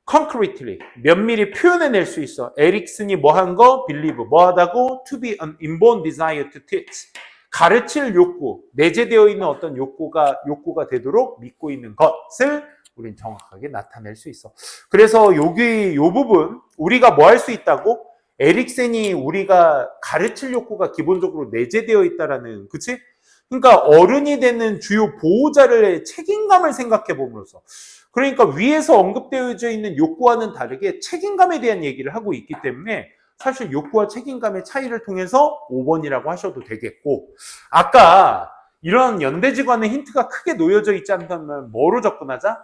concretely, 면밀히 표현해낼 수 있어. 에릭슨이 뭐 한 거? believe, 뭐 하다고? to be an inborn desire to teach, 가르칠 욕구, 내재되어 있는 어떤 욕구가 되도록 믿고 있는 것을 우린 정확하게 나타낼 수 있어. 그래서 여기 요 부분 우리가 뭐 할 수 있다고? 에릭센이 우리가 가르칠 욕구가 기본적으로 내재되어 있다라는, 그치? 그러니까 어른이 되는 주요 보호자를 책임감을 생각해 봄으로써, 그러니까 위에서 언급되어져 있는 욕구와는 다르게 책임감에 대한 얘기를 하고 있기 때문에 사실 욕구와 책임감의 차이를 통해서 5번이라고 하셔도 되겠고, 아까 이런 연대지관의 힌트가 크게 놓여져 있지 않다면 뭐로 접근하자?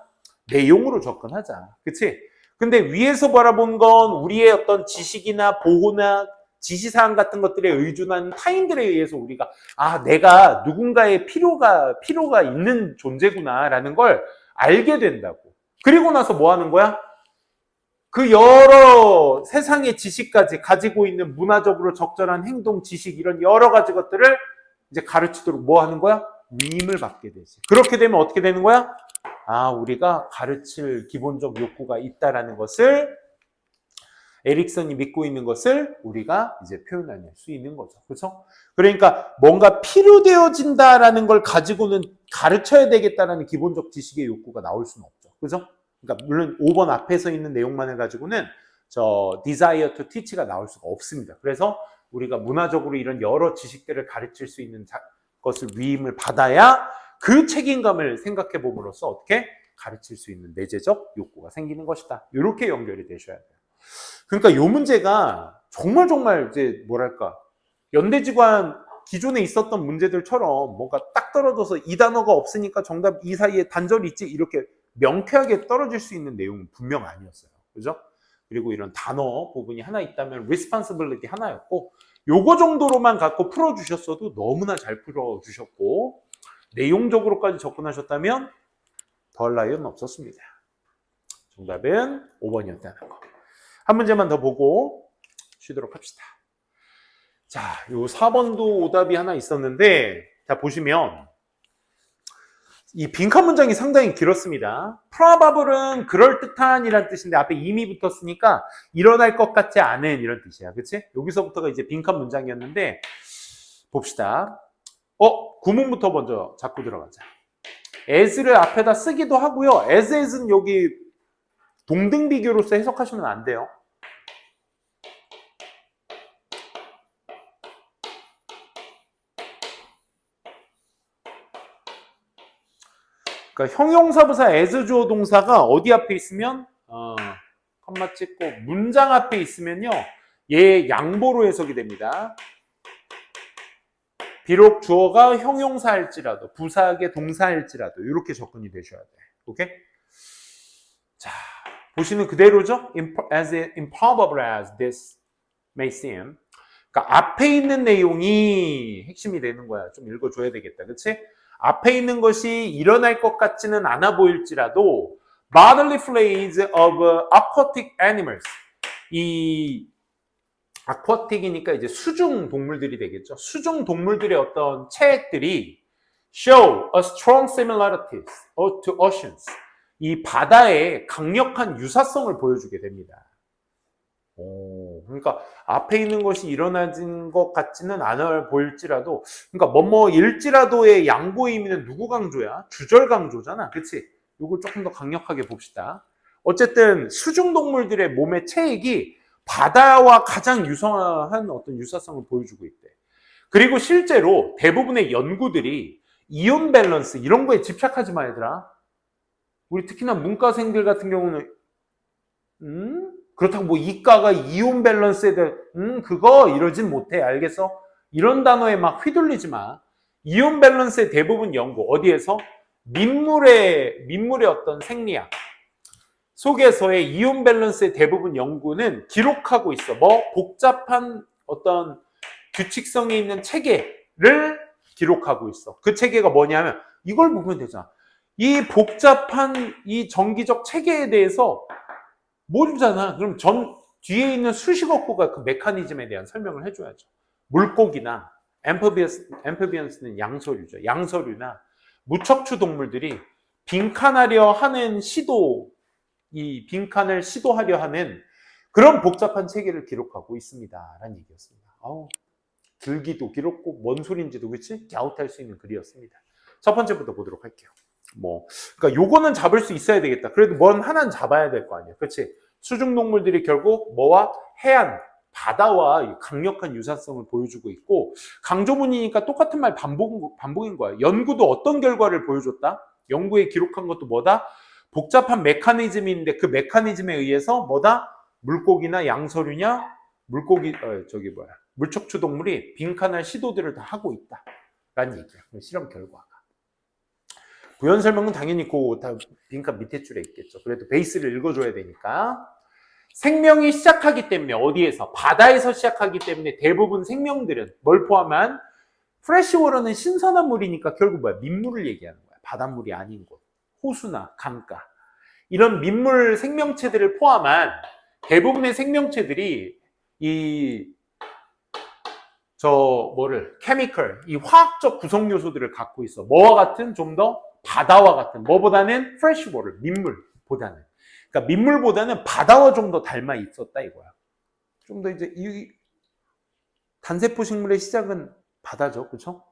내용으로 접근하자. 그치? 근데 위에서 바라본 건 우리의 어떤 지식이나 보호나 지시사항 같은 것들에 의존하는 타인들에 의해서 우리가 내가 누군가의 필요가 있는 존재구나라는 걸 알게 된다고. 그리고 나서 뭐 하는 거야? 그 여러 세상의 지식까지 가지고 있는 문화적으로 적절한 행동, 지식, 이런 여러 가지 것들을 이제 가르치도록 뭐 하는 거야? 위임을 받게 되지. 그렇게 되면 어떻게 되는 거야? 우리가 가르칠 기본적 욕구가 있다라는 것을, 에릭슨이 믿고 있는 것을 우리가 이제 표현해낼 수 있는 거죠. 그렇죠? 그러니까 뭔가 필요되어진다라는 걸 가지고는 가르쳐야 되겠다라는 기본적 지식의 욕구가 나올 수는 없죠. 그렇죠? 그러니까 물론 5번 앞에서 있는 내용만을 가지고는 저 desire to teach가 나올 수가 없습니다. 그래서 우리가 문화적으로 이런 여러 지식들을 가르칠 수 있는 것을 위임을 받아야 그 책임감을 생각해 봄으로써 어떻게 가르칠 수 있는 내재적 욕구가 생기는 것이다. 이렇게 연결이 되셔야 돼요. 그러니까 이 문제가 정말 이제 뭐랄까, 연대지관 기존에 있었던 문제들처럼 뭔가 딱 떨어져서 이 단어가 없으니까 정답 이 사이에 단절이 있지 이렇게 명쾌하게 떨어질 수 있는 내용은 분명 아니었어요. 그죠? 그리고 이런 단어 부분이 하나 있다면 responsibility 하나였고, 요거 정도로만 갖고 풀어주셨어도 너무나 잘 풀어주셨고, 내용적으로까지 접근하셨다면 더할 나위는 없었습니다. 정답은 5번이었다는 거. 한 문제만 더 보고 쉬도록 합시다. 자, 요 4번도 오답이 하나 있었는데, 자, 보시면 이 빈칸 문장이 상당히 길었습니다. probable은 그럴듯한 이란 뜻인데 앞에 이미 붙었으니까 일어날 것 같지 않은 이런 뜻이야. 그치? 여기서부터가 이제 빈칸 문장이었는데, 봅시다. 구문부터 먼저 잡고 들어가자. as를 앞에다 쓰기도 하고요. as는 여기 동등 비교로서 해석하시면 안 돼요. 그러니까 형용사부사 as 주어 동사가 어디 앞에 있으면 컴마 찍고 문장 앞에 있으면요, 얘 양보로 해석이 됩니다. 비록 주어가 형용사일지라도 부사하게 동사일지라도 이렇게 접근이 되셔야 돼. 오케이? 자, 보시는 그대로죠? As improbable as this may seem. 그러니까 앞에 있는 내용이 핵심이 되는 거야. 좀 읽어줘야 되겠다. 그치? 앞에 있는 것이 일어날 것 같지는 않아 보일지라도 bodily flays of aquatic animals. 이 aquatic이니까 이제 수중 동물들이 되겠죠. 수중 동물들의 어떤 체액들이 show a strong similarities to oceans. 이 바다에 강력한 유사성을 보여주게 됩니다. 그러니까 앞에 있는 것이 일어나진 것 같지는 않아 보일지라도, 그러니까 뭐뭐일지라도의 양보의 의미는 누구 강조야? 주절 강조잖아. 그치? 이걸 조금 더 강력하게 봅시다. 어쨌든 수중동물들의 몸의 체액이 바다와 가장 유사한 어떤 유사성을 보여주고 있대. 그리고 실제로 대부분의 연구들이 이온 밸런스 이런 거에 집착하지 마, 얘들아. 우리 특히나 문과생들 같은 경우는 그렇다고 뭐 이과가 이온 밸런스에 대해 그거 이러진 못해. 알겠어? 이런 단어에 막 휘둘리지 마. 이온 밸런스의 대부분 연구 어디에서? 민물의 어떤 생리학 속에서의 이온 밸런스의 대부분 연구는 기록하고 있어. 복잡한 어떤 규칙성이 있는 체계를 기록하고 있어. 그 체계가 뭐냐면 이걸 보면 되잖아. 이 복잡한 이 정기적 체계에 대해서 모르잖아. 그럼 뒤에 있는 수식어구가 그 메커니즘에 대한 설명을 해줘야죠. 물고기나 앰피비언스는 양서류죠. 양서류나 무척추 동물들이 빈칸하려 하는 이 빈칸을 시도하려 하는 그런 복잡한 체계를 기록하고 있습니다. 라는 얘기였습니다. 길기도 길었고 뭔 소리인지도 그치? 갸웃할 수 있는 글이었습니다. 첫 번째부터 보도록 할게요. 그러니까 요거는 잡을 수 있어야 되겠다. 그래도 뭔 하나는 잡아야 될 거 아니야. 그렇지? 수중동물들이 결국 뭐와 해안, 바다와 강력한 유사성을 보여주고 있고 강조문이니까 똑같은 말 반복인 거야. 연구도 어떤 결과를 보여줬다? 연구에 기록한 것도 뭐다? 복잡한 메커니즘인데 그 메커니즘에 의해서 뭐다? 물고기나 양서류냐? 물척추 동물이 빈칸할 시도들을 다 하고 있다. 라는 얘기야. 실험 결과가. 부연 설명은 당연히 다 빈칸 밑에 줄에 있겠죠. 그래도 베이스를 읽어줘야 되니까. 생명이 시작하기 때문에 어디에서? 바다에서 시작하기 때문에 대부분 생명들은 뭘 포함한? 프레시워터는 신선한 물이니까 결국 뭐야? 민물을 얘기하는 거야. 바닷물이 아닌 곳. 호수나 강가. 이런 민물 생명체들을 포함한 대부분의 생명체들이 케미컬, 이 화학적 구성 요소들을 갖고 있어. 뭐와 같은? 좀 더 바다와 같은. 뭐보다는 freshwater, 민물보다는. 그러니까 민물보다는 바다와 좀 더 닮아 있었다 이거야. 좀 더 이제 이 단세포 식물의 시작은 바다죠, 그렇죠?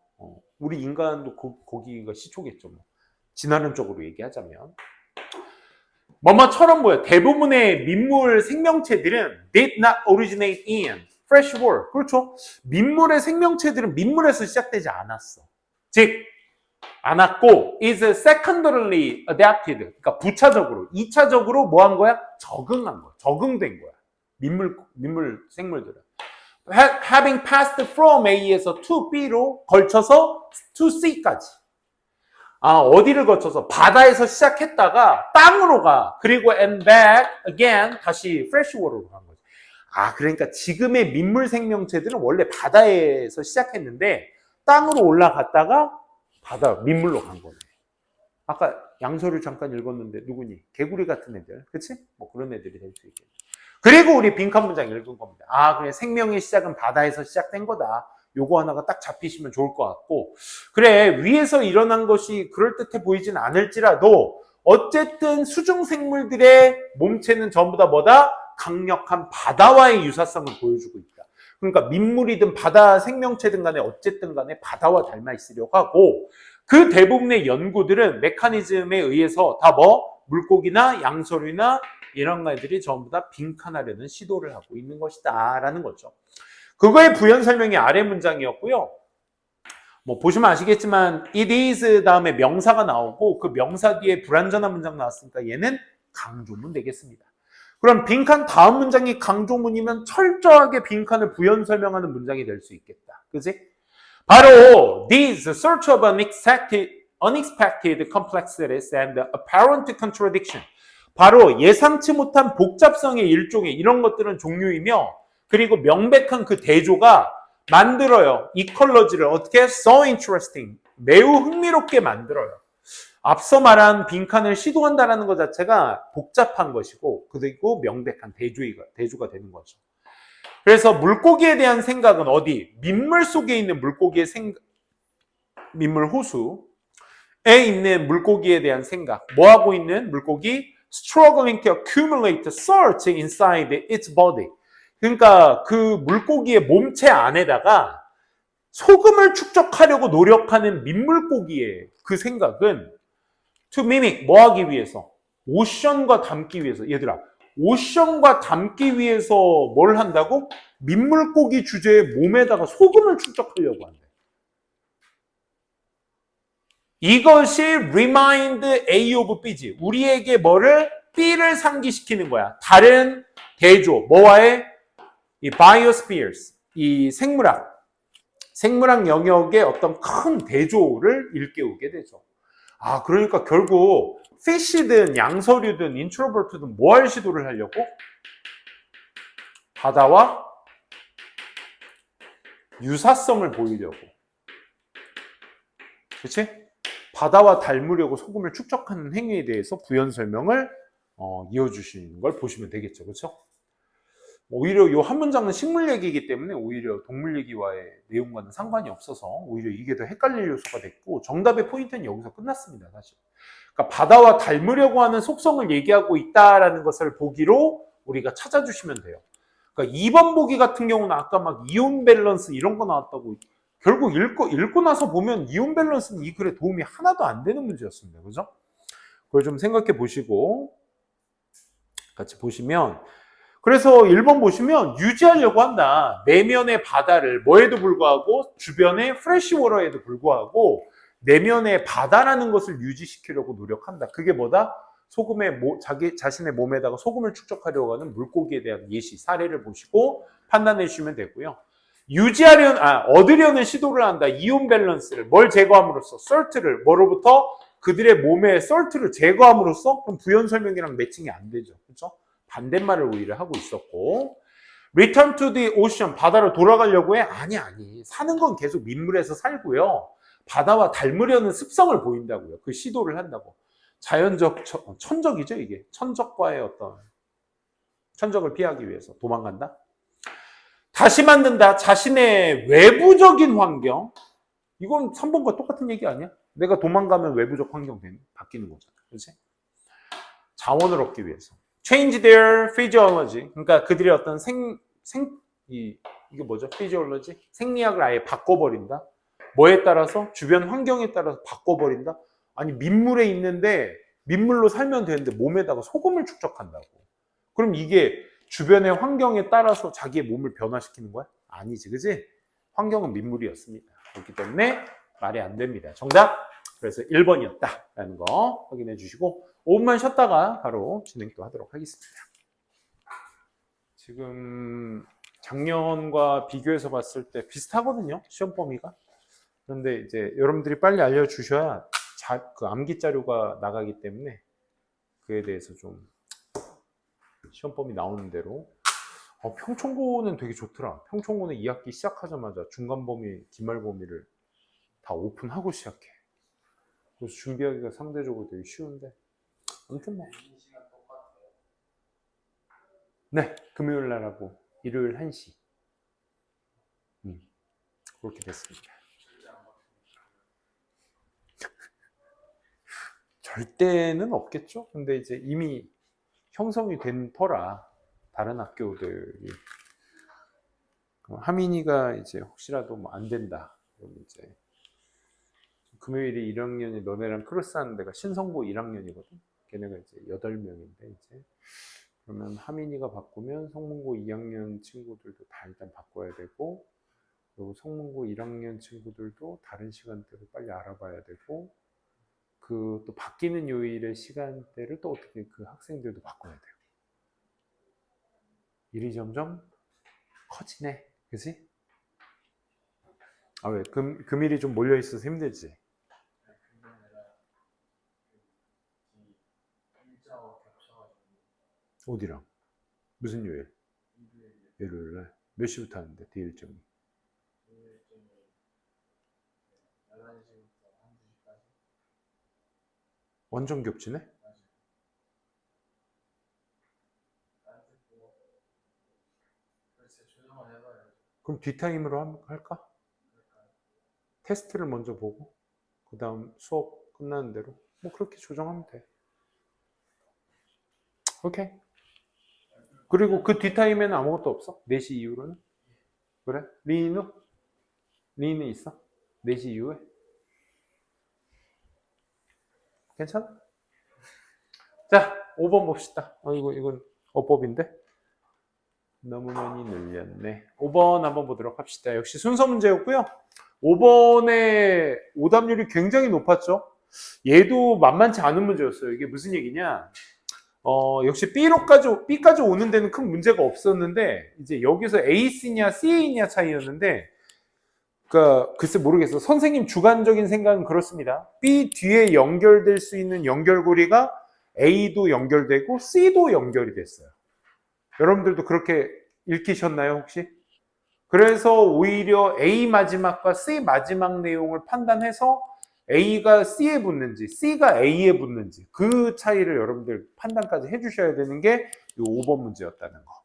우리 인간도 거기가 시초겠죠. 진화론적으로 얘기하자면. 뭐뭐처럼 보여. 대부분의 민물 생명체들은 did not originate in freshwater. 그렇죠? 민물의 생명체들은 민물에서 시작되지 않았어. 즉 않았고 is secondarily adapted. 그러니까 부차적으로, 2차적으로 뭐 한 거야? 적응한 거야. 적응된 거야. 민물 생물들은. Having passed from A에서 to B로 걸쳐서 to C까지. 어디를 거쳐서? 바다에서 시작했다가 땅으로 가. 그리고 and back again 다시 freshwater로 간 거지. 그러니까 지금의 민물 생명체들은 원래 바다에서 시작했는데 땅으로 올라갔다가 민물로 간 거네. 아까 양서류 잠깐 읽었는데 누구니? 개구리 같은 애들. 그치? 그런 애들이 될 수 있겠네. 그리고 우리 빈칸 문장 읽은 겁니다. 그래, 생명의 시작은 바다에서 시작된 거다. 요거 하나가 딱 잡히시면 좋을 것 같고, 그래, 위에서 일어난 것이 그럴듯해 보이진 않을지라도 어쨌든 수중 생물들의 몸체는 전부 다 뭐다? 강력한 바다와의 유사성을 보여주고 있다. 그러니까 민물이든 바다 생명체든 간에 어쨌든 간에 바다와 닮아 있으려고 하고, 그 대부분의 연구들은 메커니즘에 의해서 다 물고기나 양서류나 이런 것들이 전부 다 빈칸하려는 시도를 하고 있는 것이다 라는 거죠. 그거의 부연 설명이 아래 문장이었고요. 보시면 아시겠지만 it is 다음에 명사가 나오고 그 명사 뒤에 불완전한 문장 나왔으니까 얘는 강조문 되겠습니다. 그럼 빈칸 다음 문장이 강조문이면 철저하게 빈칸을 부연 설명하는 문장이 될 수 있겠다. 그지? 바로 these search of unexpected complexities and apparent contradiction. 바로 예상치 못한 복잡성의 일종의 이런 것들은 종류이며 그리고 명백한 그 대조가 만들어요. 이컬러지를 어떻게? So interesting. 매우 흥미롭게 만들어요. 앞서 말한 빈칸을 시도한다는 것 자체가 복잡한 것이고 그리고 명백한 대조가 되는 거죠. 그래서 물고기에 대한 생각은 어디? 민물 속에 있는 물고기의 생각, 민물 호수에 있는 물고기에 대한 생각. 뭐 하고 있는 물고기? Struggling to accumulate salt inside its body. 그러니까 그 물고기의 몸체 안에다가 소금을 축적하려고 노력하는 민물고기의 그 생각은 to mimic, 뭐 하기 위해서? 오션과 닮기 위해서. 얘들아, 오션과 닮기 위해서 뭘 한다고? 민물고기 주제의 몸에다가 소금을 축적하려고 한대. 이것이 remind A of B지. 우리에게 뭐를? B를 상기시키는 거야. 다른 대조, 뭐와의? 이 biospheres, 이 생물학 영역의 어떤 큰 대조를 일깨우게 되죠. 아, 그러니까 결국 피쉬든 양서류든 인트로버트든 뭐 할 시도를 하려고? 바다와 유사성을 보이려고. 그렇지? 바다와 닮으려고 소금을 축적하는 행위에 대해서 부연 설명을 이어주시는 걸 보시면 되겠죠. 그렇죠? 오히려 이 한 문장은 식물 얘기이기 때문에 오히려 동물 얘기와의 내용과는 상관이 없어서 오히려 이게 더 헷갈릴 요소가 됐고 정답의 포인트는 여기서 끝났습니다. 사실. 그러니까 바다와 닮으려고 하는 속성을 얘기하고 있다라는 것을 보기로 우리가 찾아주시면 돼요. 그러니까 2번 보기 같은 경우는 아까 막 이온 밸런스 이런 거 나왔다고 결국 읽고 나서 보면 이온 밸런스는 이 글에 도움이 하나도 안 되는 문제였습니다. 그죠? 그걸 좀 생각해 보시고 같이 보시면 그래서 1번 보시면 유지하려고 한다. 내면의 바다를 뭐에도 불구하고 주변의 프레시워터에도 불구하고 내면의 바다라는 것을 유지시키려고 노력한다. 그게 뭐다? 자신의 몸에다가 소금을 축적하려고 하는 물고기에 대한 예시, 사례를 보시고 판단해 주시면 되고요. 얻으려는 시도를 한다. 이온 밸런스를 뭘 제거함으로써? 솔트를 뭐로부터? 그들의 몸의 솔트를 제거함으로써? 그럼 부연 설명이랑 매칭이 안 되죠. 그렇죠? 반대말을 오히려 하고 있었고 Return to the ocean, 바다로 돌아가려고 해? 아니. 사는 건 계속 민물에서 살고요. 바다와 닮으려는 습성을 보인다고요. 그 시도를 한다고. 자연적, 천적이죠 이게. 천적과의 어떤 천적을 피하기 위해서 도망간다. 다시 만든다. 자신의 외부적인 환경. 이건 3번과 똑같은 얘기 아니야? 내가 도망가면 외부적 환경 바뀌는 거잖아. 그렇지? 자원을 얻기 위해서. Change their physiology. 그러니까 그들의 어떤 이게 뭐죠? physiology? 생리학을 아예 바꿔버린다. 뭐에 따라서? 주변 환경에 따라서 바꿔버린다. 아니 민물에 있는데 민물로 살면 되는데 몸에다가 소금을 축적한다고. 그럼 이게 주변의 환경에 따라서 자기의 몸을 변화시키는 거야? 아니지, 그지? 환경은 민물이었습니다. 그렇기 때문에 말이 안 됩니다. 정답. 그래서 1번이었다라는 거 확인해 주시고 5분만 쉬었다가 바로 진행 또 하도록 하겠습니다. 지금 작년과 비교해서 봤을 때 비슷하거든요. 시험 범위가. 그런데 이제 여러분들이 빨리 알려주셔야 그 암기 자료가 나가기 때문에 그에 대해서 좀 시험 범위 나오는 대로 평총고는 되게 좋더라. 평총고는 2학기 시작하자마자 중간 범위, 기말 범위를 다 오픈하고 시작해. 그래서 준비하기가 상대적으로 되게 쉬운데 아무튼 뭐 네, 금요일 날 하고 일요일 1시 그렇게 됐습니다. 절대는 없겠죠. 근데 이제 이미 형성이 된 터라 다른 학교들이 하민이가 이제 혹시라도 뭐 안 된다 그럼 이제 금요일에 1학년이 너네랑 크로스하는 데가 신성고 1학년이거든. 걔네가 이제 8명인데 이제 그러면 하민이가 바꾸면 성문고 2학년 친구들도 다 일단 바꿔야 되고 그리고 성문고 1학년 친구들도 다른 시간대로 빨리 알아봐야 되고 그 또 바뀌는 요일의 시간대를 또 어떻게 그 학생들도 바꿔야 돼요. 일이 점점 커지네. 그치? 아, 왜? 금일이 좀 몰려있어서 힘들지? 어디랑? 무슨 요일? 일요일날? 몇 시부터 하는데, 대일정이? 완전 겹치네? 그럼 뒷타임으로 할까? 테스트를 먼저 보고, 그 다음 수업 끝나는 대로. 뭐 그렇게 조정하면 돼. 오케이. 그리고 그 뒷타임에는 아무것도 없어? 4시 이후로는? 그래? 리누? 리는 있어? 4시 이후에? 괜찮아? 자, 5번 봅시다. 이건 어법인데? 너무 많이 늘렸네. 5번 한번 보도록 합시다. 역시 순서 문제였고요. 5번의 오답률이 굉장히 높았죠. 얘도 만만치 않은 문제였어요. 이게 무슨 얘기냐? 역시 B까지 오는 데는 큰 문제가 없었는데, 이제 여기서 A쓰냐 C냐 차이였는데, 그러니까 글쎄 모르겠어. 선생님 주관적인 생각은 그렇습니다. B 뒤에 연결될 수 있는 연결고리가 A도 연결되고 C도 연결이 됐어요. 여러분들도 그렇게 읽히셨나요, 혹시? 그래서 오히려 A 마지막과 C 마지막 내용을 판단해서 A가 C에 붙는지 C가 A에 붙는지 그 차이를 여러분들 판단까지 해주셔야 되는 게 이 5번 문제였다는 거.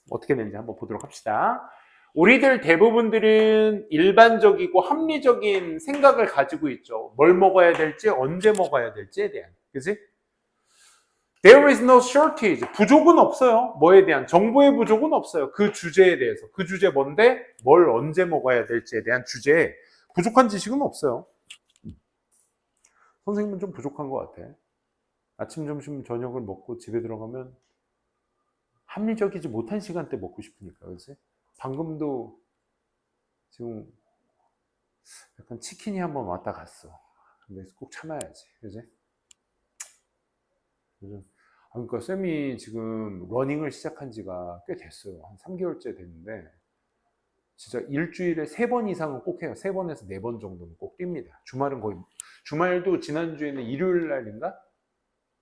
어떻게 되는지 한번 보도록 합시다. 우리들 대부분들은 일반적이고 합리적인 생각을 가지고 있죠. 뭘 먹어야 될지, 언제 먹어야 될지에 대한. 그치? There is no shortage. 부족은 없어요. 뭐에 대한? 정보의 부족은 없어요. 그 주제에 대해서. 그 주제 뭔데? 뭘 언제 먹어야 될지에 대한 주제에 부족한 지식은 없어요. 선생님은 좀 부족한 것 같아. 아침, 점심, 저녁을 먹고 집에 들어가면 합리적이지 못한 시간대 먹고 싶으니까. 그치? 방금도 지금 약간 치킨이 한번 왔다 갔어. 근데 꼭 참아야지. 그치? 그러니까 쌤이 지금 러닝을 시작한 지가 꽤 됐어요. 한 3개월째 됐는데 진짜 일주일에 3번 이상은 꼭 해요. 3번에서 4번 정도는 꼭 뜁니다. 주말은 거의 주말도 지난주에는 일요일날인가?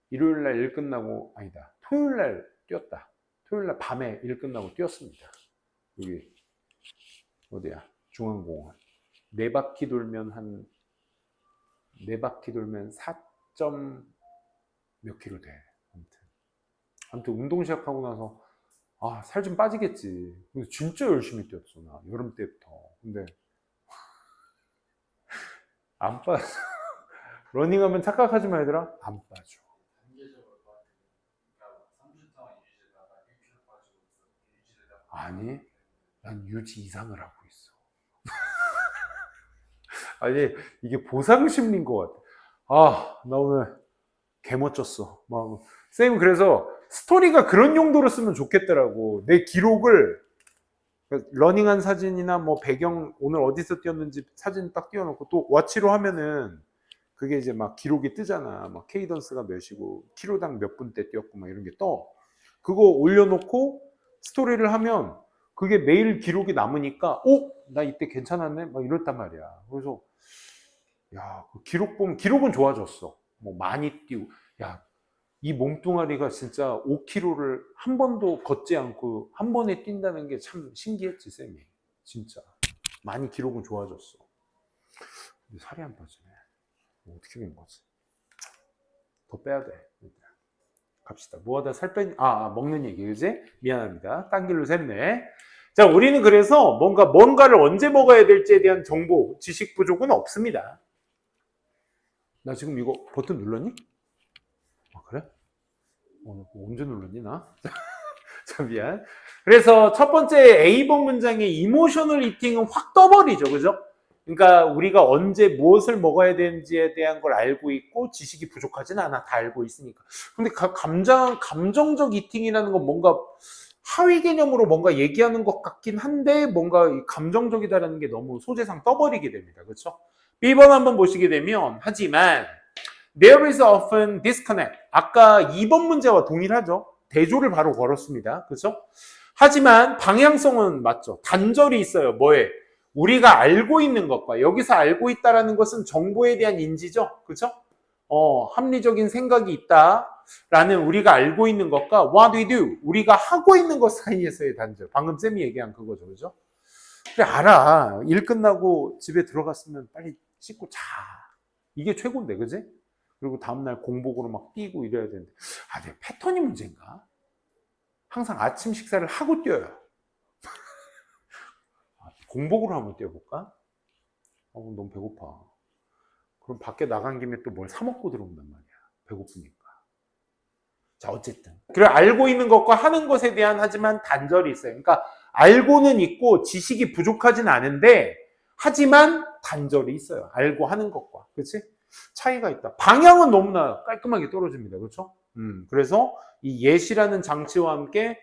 일요일날 일 끝나고 아니다. 토요일날 뛰었다. 토요일날 밤에 일 끝나고 뛰었습니다. 여기 어디야? 중앙공원. 4바퀴 돌면 4 몇 킬로 돼. 아무튼 운동 시작하고 나서 살 좀 빠지겠지. 근데 진짜 열심히 뛰었어. 나 여름 때부터. 근데 안 빠져. 러닝하면 착각하지 마 얘들아. 안 빠져. 아니, 난 유지 이상을 하고 있어. 아니, 이게 보상 심리인 것 같아. 나 오늘 개멋졌어. 쌤 그래서 스토리가 그런 용도로 쓰면 좋겠더라고. 내 기록을 러닝한 사진이나 뭐 배경 오늘 어디서 뛰었는지 사진 딱 띄워놓고 또 워치로 하면은 그게 이제 막 기록이 뜨잖아. 막 케이던스가 몇이고 키로당 몇 분대 뛰었고 막 이런 게 떠. 그거 올려놓고 스토리를 하면 그게 매일 기록이 남으니까 나 이때 괜찮았네? 막 이렇단 말이야. 그래서 야, 그 기록 보면 기록은 좋아졌어. 뭐 많이 뛰고 야, 이 몸뚱아리가 진짜 5km를 한 번도 걷지 않고 한 번에 뛴다는 게 참 신기했지, 쌤이. 진짜. 많이 기록은 좋아졌어. 근데 살이 안 빠지네. 어떻게 된 거지? 더 빼야 돼. 갑시다. 뭐하다 살 빼니? 먹는 얘기, 그지? 미안합니다. 딴 길로 샜네. 자, 우리는 그래서 뭔가를 언제 먹어야 될지에 대한 정보, 지식 부족은 없습니다. 나 지금 이거 버튼 눌렀니? 그래? 언제 눌렀니, 나? 자, 미안. 그래서 첫 번째 A번 문장의 이모셔널 이팅은 확 떠버리죠. 그죠? 그러니까 우리가 언제 무엇을 먹어야 되는지에 대한 걸 알고 있고 지식이 부족하진 않아. 다 알고 있으니까. 근데 감정적 이팅이라는 건 뭔가 하위 개념으로 뭔가 얘기하는 것 같긴 한데 뭔가 감정적이다라는 게 너무 소재상 떠버리게 됩니다. 그렇죠? B번 한번 보시게 되면 하지만 There is often disconnect. 아까 2번 문제와 동일하죠. 대조를 바로 걸었습니다. 그렇죠? 하지만 방향성은 맞죠. 단절이 있어요. 뭐에? 우리가 알고 있는 것과 여기서 알고 있다라는 것은 정보에 대한 인지죠. 그렇죠? 합리적인 생각이 있다라는 우리가 알고 있는 것과 what we do, 우리가 하고 있는 것 사이에서의 단절. 방금 쌤이 얘기한 그거죠. 그죠? 그래, 알아. 일 끝나고 집에 들어갔으면 빨리 씻고 자. 이게 최고인데, 그지? 그리고 다음날 공복으로 막 뛰고 이래야 되는데. 내 패턴이 문제인가? 항상 아침 식사를 하고 뛰어요. 공복으로 한번 뛰어볼까? 너무 배고파. 그럼 밖에 나간 김에 또 뭘 사 먹고 들어온단 말이야. 배고프니까. 자, 어쨌든. 그래, 알고 있는 것과 하는 것에 대한 하지만 단절이 있어요. 그러니까 알고는 있고 지식이 부족하진 않은데 하지만 단절이 있어요. 알고 하는 것과. 그렇지? 차이가 있다. 방향은 너무나 깔끔하게 떨어집니다. 그렇죠? 그래서 이 예시라는 장치와 함께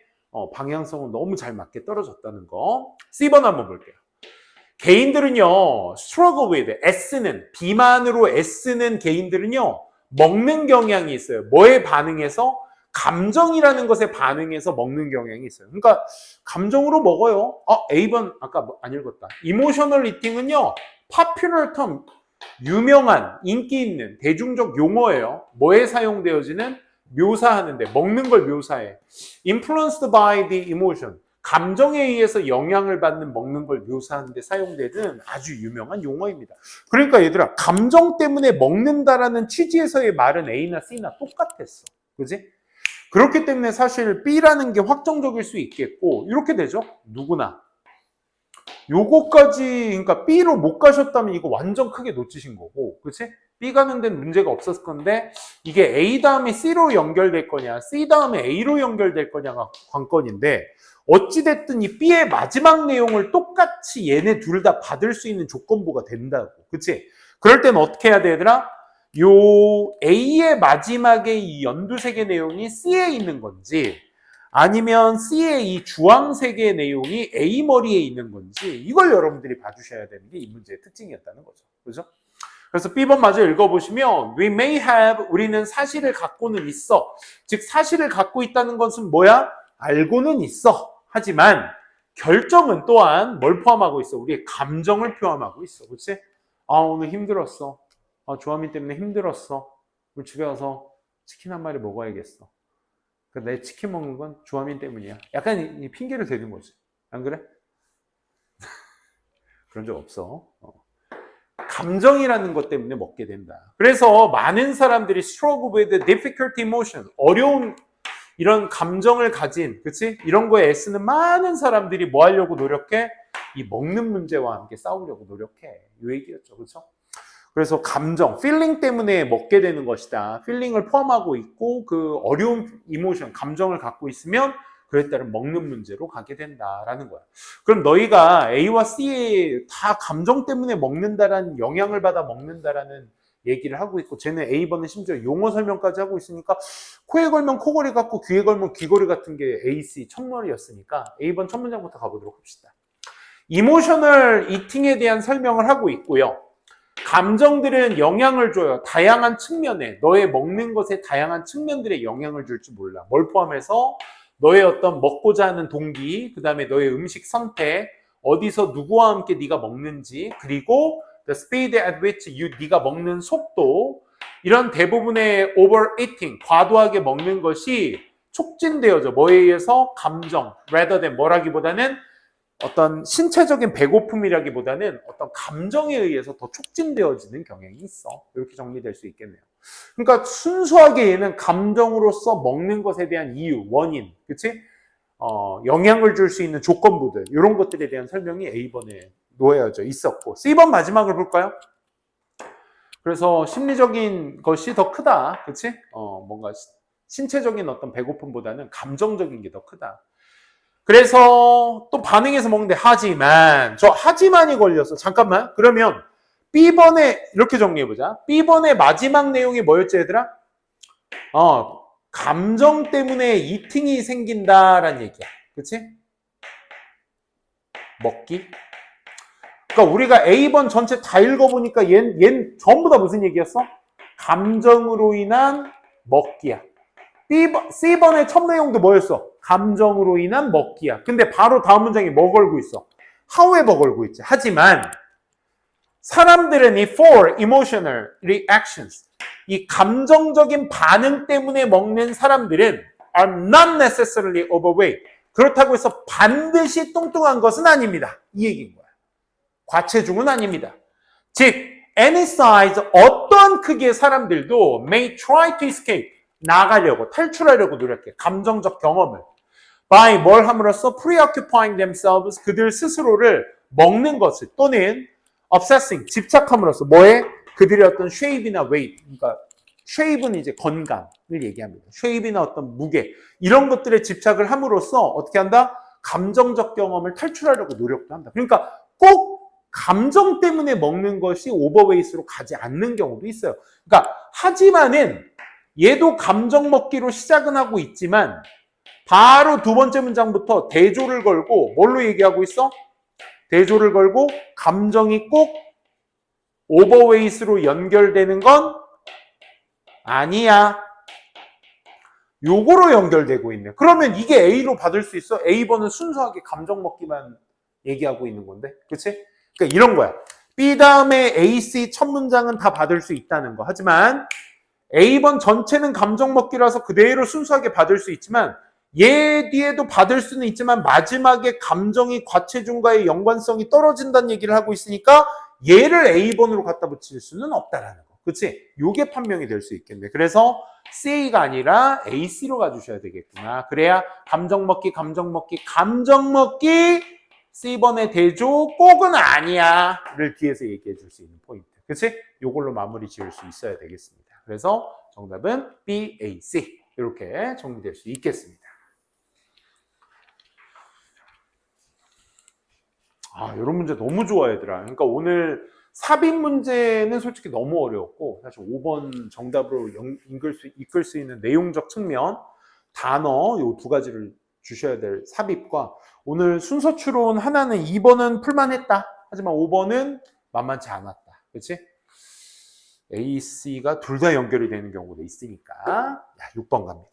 방향성은 너무 잘 맞게 떨어졌다는 거. C번 한번 볼게요. 개인들은요, struggle with, 애쓰는, 비만으로 애쓰는 개인들은요, 먹는 경향이 있어요. 뭐에 반응해서? 감정이라는 것에 반응해서 먹는 경향이 있어요. 그러니까, 감정으로 먹어요. A번, 아까 안 읽었다. emotional eating은요, popular term, 유명한, 인기 있는, 대중적 용어예요. 뭐에 사용되어지는? 묘사하는데, 먹는 걸 묘사해. influenced by the emotion. 감정에 의해서 영향을 받는 먹는 걸 묘사하는 데 사용되는 아주 유명한 용어입니다. 그러니까 얘들아, 감정 때문에 먹는다라는 취지에서의 말은 A나 C나 똑같았어. 그지? 그렇기 때문에 사실 B라는 게 확정적일 수 있겠고 이렇게 되죠. 누구나. 요거까지, 그러니까 B로 못 가셨다면 이거 완전 크게 놓치신 거고, 그치? B 가는 데는 문제가 없었을 건데 이게 A 다음에 C로 연결될 거냐, C 다음에 A로 연결될 거냐가 관건인데 어찌됐든 이 B의 마지막 내용을 똑같이 얘네 둘 다 받을 수 있는 조건부가 된다고. 그치? 그럴 때는 어떻게 해야 되더라? 요 A의 마지막에 이 연두색의 내용이 C에 있는 건지 아니면 C의 이 주황색의 내용이 A 머리에 있는 건지 이걸 여러분들이 봐주셔야 되는 게 이 문제의 특징이었다는 거죠. 그죠? 그래서 B번 마저 읽어보시면 We may have, 우리는 사실을 갖고는 있어. 즉 사실을 갖고 있다는 것은 뭐야? 알고는 있어. 하지만 결정은 또한 뭘 포함하고 있어? 우리의 감정을 포함하고 있어. 그렇지? 오늘 힘들었어. 조아민 때문에 힘들었어. 우리 집에 가서 치킨 한 마리 먹어야겠어. 내 치킨 먹는 건 조아민 때문이야. 약간 이 핑계를 대는 거지. 안 그래? 그런 적 없어. 감정이라는 것 때문에 먹게 된다. 그래서 많은 사람들이 struggle with difficult emotion, 어려운 이런 감정을 가진, 그치? 이런 거에 애쓰는 많은 사람들이 뭐 하려고 노력해? 이 먹는 문제와 함께 싸우려고 노력해. 이 얘기였죠. 그렇죠? 그래서 감정, feeling 때문에 먹게 되는 것이다. feeling을 포함하고 있고 그 어려운 이모션, 감정을 갖고 있으면 그에 따른 먹는 문제로 가게 된다라는 거야. 그럼 너희가 A와 C에 다 감정 때문에 먹는다라는, 영향을 받아 먹는다라는 얘기를 하고 있고, 쟤는 A번은 심지어 용어 설명까지 하고 있으니까 코에 걸면 코걸이 같고 귀에 걸면 귀걸이 같은 게 A, C 첫머리였으니까 A번 첫 문장부터 가보도록 합시다. 이모셔널 이팅에 대한 설명을 하고 있고요. 감정들은 영향을 줘요. 다양한 측면에, 너의 먹는 것에 다양한 측면들에 영향을 줄지 몰라. 뭘 포함해서? 너의 어떤 먹고자 하는 동기, 그 다음에 너의 음식 선택, 어디서 누구와 함께 네가 먹는지, 그리고 the speed at which 네가 먹는 속도, 이런 대부분의 overeating, 과도하게 먹는 것이 촉진되어져. 뭐에 의해서? 감정, rather than 뭐라기보다는 어떤 신체적인 배고픔이라기보다는 어떤 감정에 의해서 더 촉진되어지는 경향이 있어. 이렇게 정리될 수 있겠네요. 그러니까 순수하게 얘는 감정으로서 먹는 것에 대한 이유, 원인, 그치? 영향을 줄 수 있는 조건부들, 이런 것들에 대한 설명이 A번에 놓여져 있었고, C번 마지막을 볼까요? 그래서 심리적인 것이 더 크다, 그치? 뭔가 신체적인 어떤 배고픔보다는 감정적인 게 더 크다. 그래서 또 반응해서 먹는데 하지만, 저 하지만이 걸렸어. 잠깐만. 그러면 B번에 이렇게 정리해보자. B번의 마지막 내용이 뭐였지 얘들아? 감정 때문에 이팅이 생긴다라는 얘기야. 그치? 먹기. 그러니까 우리가 A번 전체 다 읽어보니까 얜 전부 다 무슨 얘기였어? 감정으로 인한 먹기야. C번의 첫 내용도 뭐였어? 감정으로 인한 먹기야. 근데 바로 다음 문장이 뭐 걸고 있어? however 걸고 있지. 하지만 사람들은 이 for emotional reactions, 이 감정적인 반응 때문에 먹는 사람들은 are not necessarily overweight. 그렇다고 해서 반드시 뚱뚱한 것은 아닙니다. 이 얘기인 거야. 과체중은 아닙니다. 즉, any size, 어떠한 크기의 사람들도 may try to escape, 나가려고, 탈출하려고 노력해. 감정적 경험을. by 뭘 함으로써 preoccupying themselves, 그들 스스로를 먹는 것을, 또는 obsessing, 집착함으로써 뭐에? 그들의 어떤 shape이나 weight, 그러니까 shape는 이제 건강을 얘기합니다. shape이나 어떤 무게, 이런 것들에 집착을 함으로써 어떻게 한다? 감정적 경험을 탈출하려고 노력도 한다. 그러니까 꼭 감정 때문에 먹는 것이 오버웨이트로 가지 않는 경우도 있어요. 그러니까 하지만은 얘도 감정 먹기로 시작은 하고 있지만 바로 두 번째 문장부터 대조를 걸고 뭘로 얘기하고 있어? 대조를 걸고 감정이 꼭 오버웨이트로 연결되는 건 아니야. 요거로 연결되고 있네. 그러면 이게 A로 받을 수 있어? A번은 순수하게 감정 먹기만 얘기하고 있는 건데. 그치? 그러니까 이런 거야. B 다음에 A, C 첫 문장은 다 받을 수 있다는 거. 하지만 A번 전체는 감정 먹기라서 그대로 순수하게 받을 수 있지만 얘 뒤에도 받을 수는 있지만 마지막에 감정이 과체중과의 연관성이 떨어진다는 얘기를 하고 있으니까 얘를 A번으로 갖다 붙일 수는 없다라는 거. 그치? 요게 판명이 될 수 있겠네. 그래서 C가 아니라 AC로 가주셔야 되겠구나. 그래야 감정 먹기, C번의 대조 꼭은 아니야를 뒤에서 얘기해 줄 수 있는 포인트. 그치? 요걸로 마무리 지을 수 있어야 되겠습니다. 그래서 정답은 B, A, C. 이렇게 정리될 수 있겠습니다. 이런 문제 너무 좋아, 얘들아. 그러니까 오늘 삽입 문제는 솔직히 너무 어려웠고, 사실 5번 정답으로 이끌 수 있는 내용적 측면, 단어, 요 두 가지를 주셔야 될 삽입과, 오늘 순서 추론 하나는 2번은 풀만했다. 하지만 5번은 만만치 않았다. 그치? A, C가 둘 다 연결이 되는 경우도 있으니까. 6번 갑니다.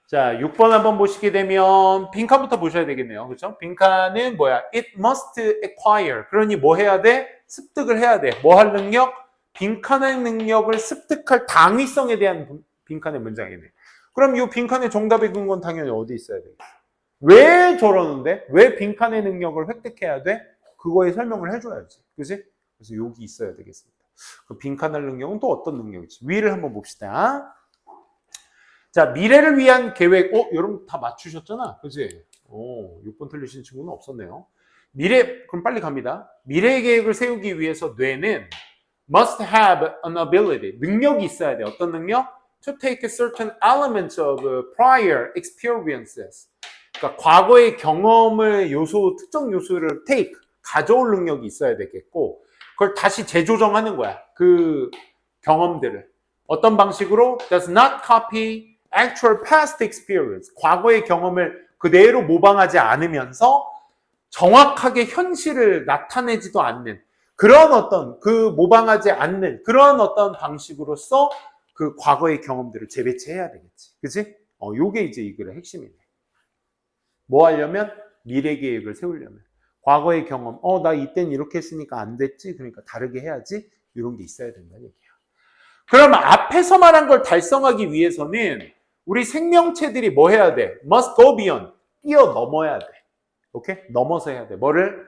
자, 6번 한번 보시게 되면 빈칸부터 보셔야 되겠네요. 그렇죠? 빈칸은 뭐야? It must acquire. 그러니 뭐 해야 돼? 습득을 해야 돼. 뭐 할 능력? 빈칸의 능력을 습득할 당위성에 대한 빈칸의 문장이네. 그럼 이 빈칸의 정답의 근거는 당연히 어디 있어야 되겠어? 왜 저러는데? 왜 빈칸의 능력을 획득해야 돼? 그거에 설명을 해줘야지. 그치? 그래서 여기 있어야 되겠습니다. 그 빈칸할 능력은 또 어떤 능력이지? 위를 한번 봅시다. 자, 미래를 위한 계획. 여러분 다 맞추셨잖아. 그치? 6번 틀리신 친구는 없었네요. 그럼 빨리 갑니다. 미래 계획을 세우기 위해서 뇌는 must have an ability. 능력이 있어야 돼. 어떤 능력? To take certain elements of prior experiences. 그러니까 과거의 경험을 특정 요소를 가져올 능력이 있어야 되겠고, 그걸 다시 재조정하는 거야. 그 경험들을. 어떤 방식으로? Does not copy actual past experience. 과거의 경험을 그대로 모방하지 않으면서 정확하게 현실을 나타내지도 않는 그런 모방하지 않는 그런 어떤 방식으로서 그 과거의 경험들을 재배치해야 되겠지. 그치? 요게 이제 이 글의 핵심이네. 뭐 하려면? 미래 계획을 세우려면. 과거의 경험, 나 이땐 이렇게 했으니까 안 됐지? 그러니까 다르게 해야지? 이런 게 있어야 된다는 얘기야. 그럼 앞에서 말한 걸 달성하기 위해서는 우리 생명체들이 뭐 해야 돼? Must go beyond. 뛰어넘어야 돼. 오케이? 넘어서 해야 돼. 뭐를?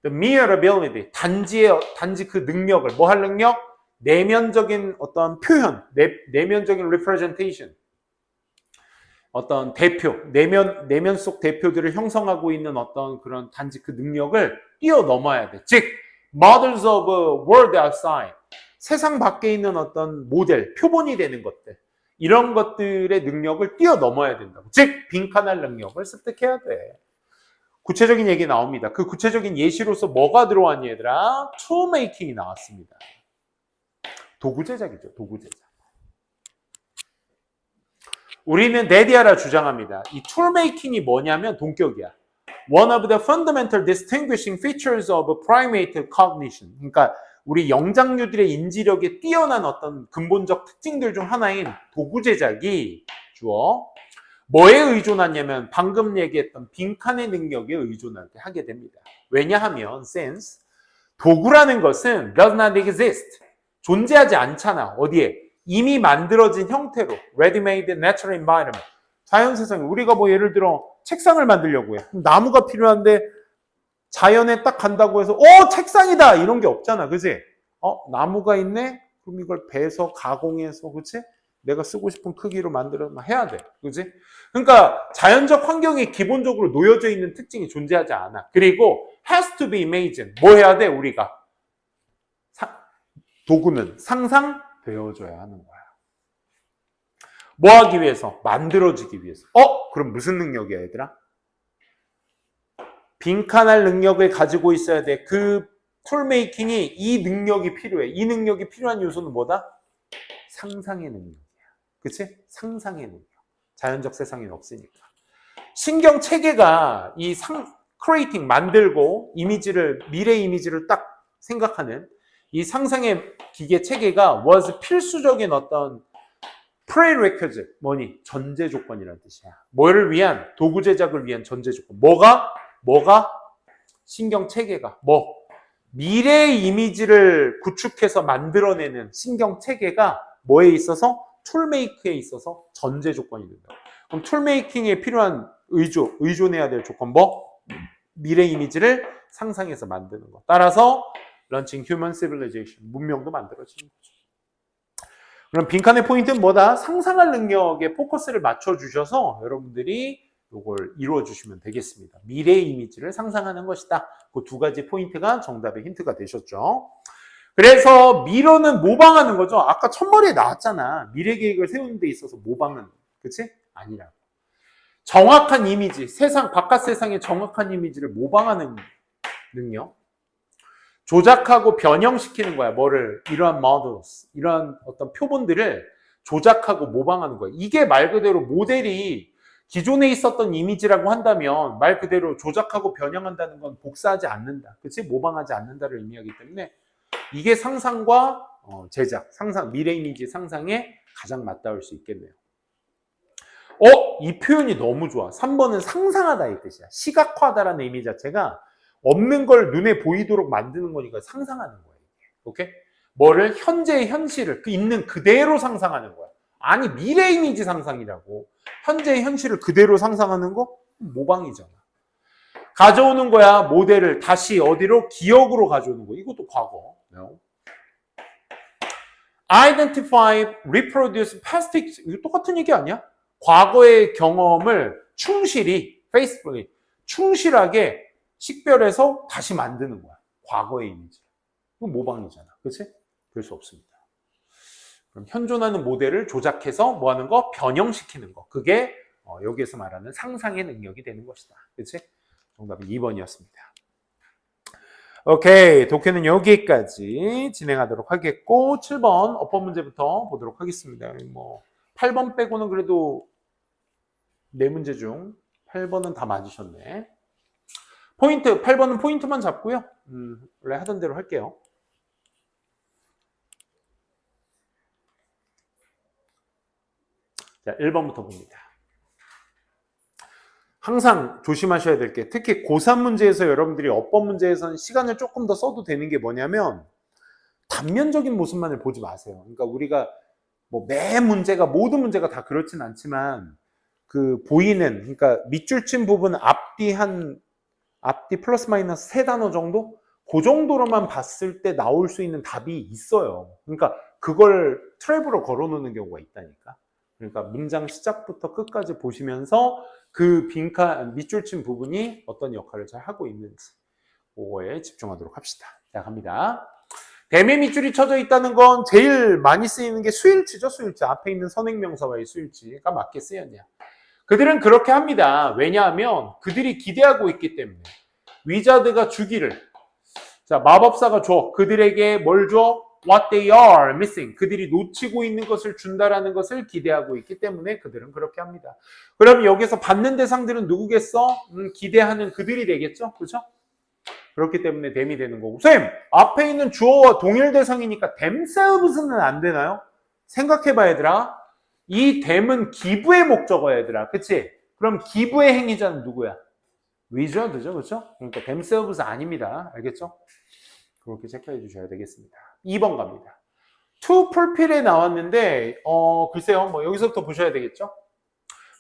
The mere ability. 단지 그 능력을. 뭐 할 능력? 내면적인 어떤 표현. 내면적인 representation. 어떤 대표. 내면 속 대표들을 형성하고 있는 어떤 그런 단지 그 능력을 뛰어넘어야 돼. 즉, models of world outside. 세상 밖에 있는 어떤 모델, 표본이 되는 것들. 이런 것들의 능력을 뛰어넘어야 된다고. 즉, 빈칸할 능력을 습득해야 돼. 구체적인 얘기 나옵니다. 그 구체적인 예시로서 뭐가 들어왔니, 얘들아? tool making이 나왔습니다. 도구 제작이죠, 도구 제작. 우리는 네디아라 주장합니다. 이 tool making이 뭐냐면 동격이야. One of the fundamental distinguishing features of primate cognition. 그러니까 우리 영장류들의 인지력에 뛰어난 어떤 근본적 특징들 중 하나인 도구 제작이 주어 뭐에 의존하냐면 방금 얘기했던 빈칸의 능력에 의존하게 됩니다. 왜냐하면 since 도구라는 것은 does not exist. 존재하지 않잖아. 어디에? 이미 만들어진 형태로 ready-made natural environment. 자연 세상에 우리가 뭐 예를 들어 책상을 만들려고 해. 나무가 필요한데 자연에 딱 간다고 해서 책상이다 이런 게 없잖아. 그치? 나무가 있네? 그럼 이걸 베서 가공해서 그치? 내가 쓰고 싶은 크기로 만들어 해야 돼. 그치? 그러니까 자연적 환경에 기본적으로 놓여져 있는 특징이 존재하지 않아. 그리고 has to be imagined. 뭐 해야 돼? 우리가 도구는 상상되어져야 하는 거야. 뭐 하기 위해서? 만들어지기 위해서. 그럼 무슨 능력이야, 얘들아? 빈칸할 능력을 가지고 있어야 돼. 그 툴메이킹이 이 능력이 필요해. 이 능력이 필요한 요소는 뭐다? 상상의 능력이야. 그치? 상상의 능력. 자연적 세상에는 없으니까. 신경 체계가 이 크리에이팅, 만들고 이미지를, 미래 이미지를 딱 생각하는 이 상상의 기계 체계가 was 필수적인 어떤 prerequisite, 뭐니? 전제 조건이라는 뜻이야. 뭐를 위한? 도구 제작을 위한 전제 조건. 뭐가? 신경 체계가. 미래의 이미지를 구축해서 만들어내는 신경 체계가 뭐에 있어서? 툴메이크에 있어서 전제 조건이 된다. 그럼 툴메이킹에 필요한 의존해야 될 조건 미래 이미지를 상상해서 만드는 거. 따라서 Launching Human Civilization, 문명도 만들어지는 거죠. 그럼 빈칸의 포인트는 뭐다? 상상할 능력에 포커스를 맞춰주셔서 여러분들이 이걸 이루어주시면 되겠습니다. 미래의 이미지를 상상하는 것이다. 그 두 가지 포인트가 정답의 힌트가 되셨죠. 그래서 미러는 모방하는 거죠. 아까 첫머리에 나왔잖아. 미래 계획을 세우는 데 있어서 모방은. 그치? 아니라고. 정확한 이미지, 바깥 세상의 정확한 이미지를 모방하는 능력. 조작하고 변형시키는 거야. 이러한 models, 이러한 어떤 표본들을 조작하고 모방하는 거야. 이게 말 그대로 모델이 기존에 있었던 이미지라고 한다면 말 그대로 조작하고 변형한다는 건 복사하지 않는다. 그치? 모방하지 않는다를 의미하기 때문에 이게 상상과 제작, 미래 이미지 상상에 가장 맞닿을 수 있겠네요. 이 표현이 너무 좋아. 3번은 상상하다 이 뜻이야. 시각화하다라는 의미 자체가 없는 걸 눈에 보이도록 만드는 거니까 상상하는 거예요. 오케이? 뭐를 현재의 현실을 있는 그대로 상상하는 거야. 아니 미래 이미지 상상이라고. 현재의 현실을 그대로 상상하는 거 모방이잖아. 가져오는 거야. 모델을 다시 어디로? 기억으로 가져오는 거. 이것도 과거. Identify, reproduce past 이거 똑같은 얘기 아니야? 과거의 경험을 faithfully, 충실하게 식별해서 다시 만드는 거야. 과거의 이미지. 이건 모방이잖아. 그렇지? 그럴 수 없습니다. 그럼 현존하는 모델을 조작해서 뭐 하는 거? 변형시키는 거. 그게 여기에서 말하는 상상의 능력이 되는 것이다. 그렇지? 정답은 2번이었습니다. 오케이. 독해는 여기까지 진행하도록 하겠고 7번 어법 문제부터 보도록 하겠습니다. 8번 빼고는 그래도 4문제 중 8번은 다 맞으셨네. 8번은 포인트만 잡고요. 원래 하던 대로 할게요. 자, 1번부터 봅니다. 항상 조심하셔야 될 게 특히 고3 문제에서 여러분들이 어법 문제에서는 시간을 조금 더 써도 되는 게 뭐냐면 단면적인 모습만을 보지 마세요. 그러니까 우리가 매 문제가 모든 문제가 다 그렇진 않지만 보이는 그러니까 밑줄 친 부분 앞뒤 플러스 마이너스 3단어 정도? 그 정도로만 봤을 때 나올 수 있는 답이 있어요. 그러니까 그걸 트랩으로 걸어놓는 경우가 있다니까. 그러니까 문장 시작부터 끝까지 보시면서 그 빈칸 밑줄 친 부분이 어떤 역할을 잘 하고 있는지 그거에 집중하도록 합시다. 자, 갑니다. 대매 밑줄이 쳐져 있다는 건 제일 많이 쓰이는 게 수일치죠. 수일치. 앞에 있는 선행명사와의 수일치가 맞게 쓰였냐. 그들은 그렇게 합니다. 왜냐하면 그들이 기대하고 있기 때문에. 위자드가 주기를. 자, 마법사가 줘. 그들에게 뭘 줘? What they are missing. 그들이 놓치고 있는 것을 준다라는 것을 기대하고 있기 때문에 그들은 그렇게 합니다. 그럼 여기서 받는 대상들은 누구겠어? 기대하는 그들이 되겠죠? 그렇죠? 그렇기 때문에 them이 되는 거고. 쌤! 앞에 있는 주어와 동일 대상이니까 themselves는 안 되나요? 생각해봐 얘들아. 이 됨은 기부의 목적어야 얘들아. 그치? 그럼 기부의 행위자는 누구야? wizard죠. 그렇죠? 그러니까 themselves 아닙니다. 알겠죠? 그렇게 체크해 주셔야 되겠습니다. 2번 갑니다. to fulfill에 나왔는데 글쎄요. 뭐 여기서부터 보셔야 되겠죠?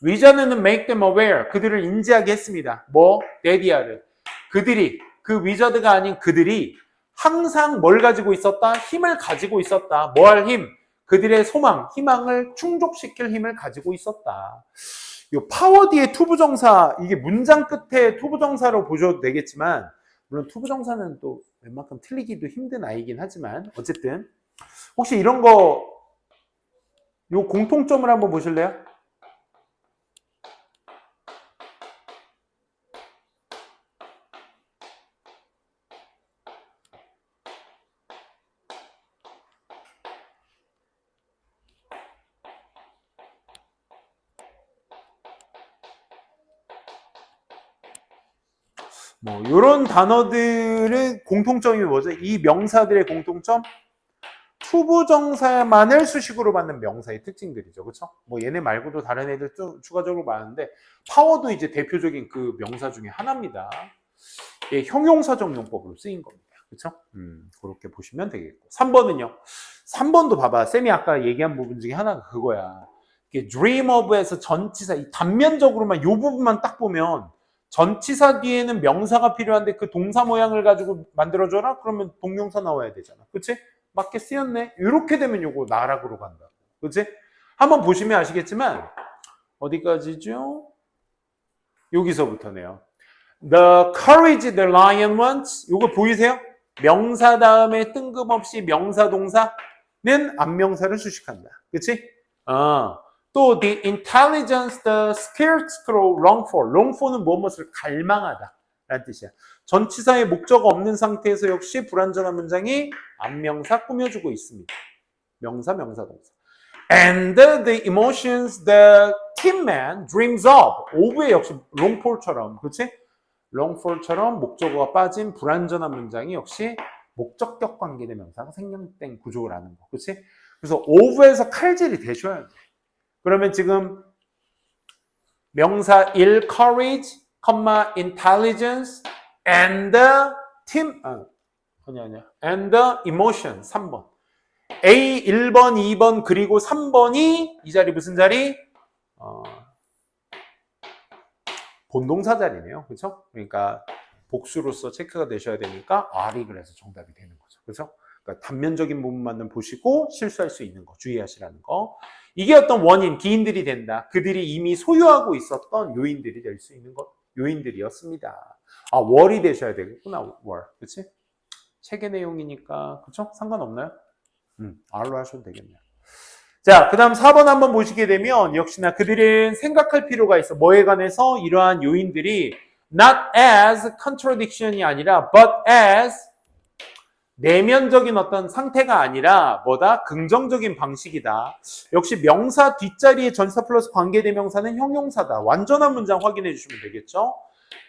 wizard는 make them aware. 그들을 인지하게 했습니다. 뭐? 데디아를. 그들이 그 wizard가 아닌 그들이 항상 뭘 가지고 있었다? 힘을 가지고 있었다. 뭐 할 힘? 그들의 소망, 희망을 충족시킬 힘을 가지고 있었다. 요 파워 뒤에 투부정사, 이게 문장 끝에 투부정사로 보셔도 되겠지만, 물론 투부정사는 또 웬만큼 틀리기도 힘든 아이긴 하지만, 어쨌든 혹시 이런 거, 요 공통점을 한번 보실래요? 뭐 이런 단어들의 공통점이 뭐죠? 이 명사들의 공통점? 투부정사만을 수식으로 받는 명사의 특징들이죠. 그렇죠? 뭐 얘네 말고도 다른 애들 추가적으로 많은데 파워도 이제 대표적인 그 명사 중에 하나입니다. 예, 형용사적 용법으로 쓰인 겁니다. 그렇죠? 그렇게 보시면 되겠고. 3번은요. 3번도 봐봐. 쌤이 아까 얘기한 부분 중에 하나가 그거야. 이게 dream of에서 전치사 이 단면적으로만 이 부분만 딱 보면 전치사 뒤에는 명사가 필요한데 그 동사 모양을 가지고 만들어줘라? 그러면 동명사 나와야 되잖아. 그치? 맞게 쓰였네. 이렇게 되면 요거 나락으로 간다. 그치? 한번 보시면 아시겠지만 어디까지죠? 여기서부터네요. The courage the lion wants. 요거 보이세요? 명사 다음에 뜬금없이 명사 동사는 안명사를 수식한다. 그치? 또 the intelligence the scarecrow long for. long for는 무엇을 갈망하다 라는 뜻이야. 전치사의 목적 없는 상태에서 역시 불완전한 문장이 안명사 꾸며주고 있습니다. 명사, 명사, 동사. And the emotions the tin man dreams of. of의 역시 long for처럼, 그렇지? long for처럼 목적어가 빠진 불완전한 문장이 역시 목적격 관계대 명사가 생략된 구조라는 거, 그렇지? 그래서 of에서 칼질이 되셔야 돼. 그러면 지금 명사 1 courage, intelligence and team and the emotion 3번. A 1번, 2번 그리고 3번이 이 자리 무슨 자리? 본동사 자리네요. 그렇죠? 그러니까 복수로서 체크가 되셔야 되니까 R이 그래서 정답이 되는 거죠. 그렇죠? 그러니까 단면적인 부분만 보시고 실수할 수 있는 거 주의하시라는 거. 이게 어떤 원인, 기인들이 된다. 그들이 이미 소유하고 있었던 요인들이 될 수 있는 것, 요인들이었습니다. 아, 월이 되셔야 되겠구나, 월. 그치? 책의 내용이니까, 그쵸? 상관없나요? R로 하셔도 되겠네요. 자, 그 다음 4번 한번 보시게 되면, 역시나 그들은 생각할 필요가 있어. 뭐에 관해서 이러한 요인들이 not as contradiction이 아니라, but as 내면적인 어떤 상태가 아니라 뭐다? 긍정적인 방식이다. 역시 명사 뒷자리에 전치사 플러스 관계대명사는 형용사다. 완전한 문장 확인해 주시면 되겠죠.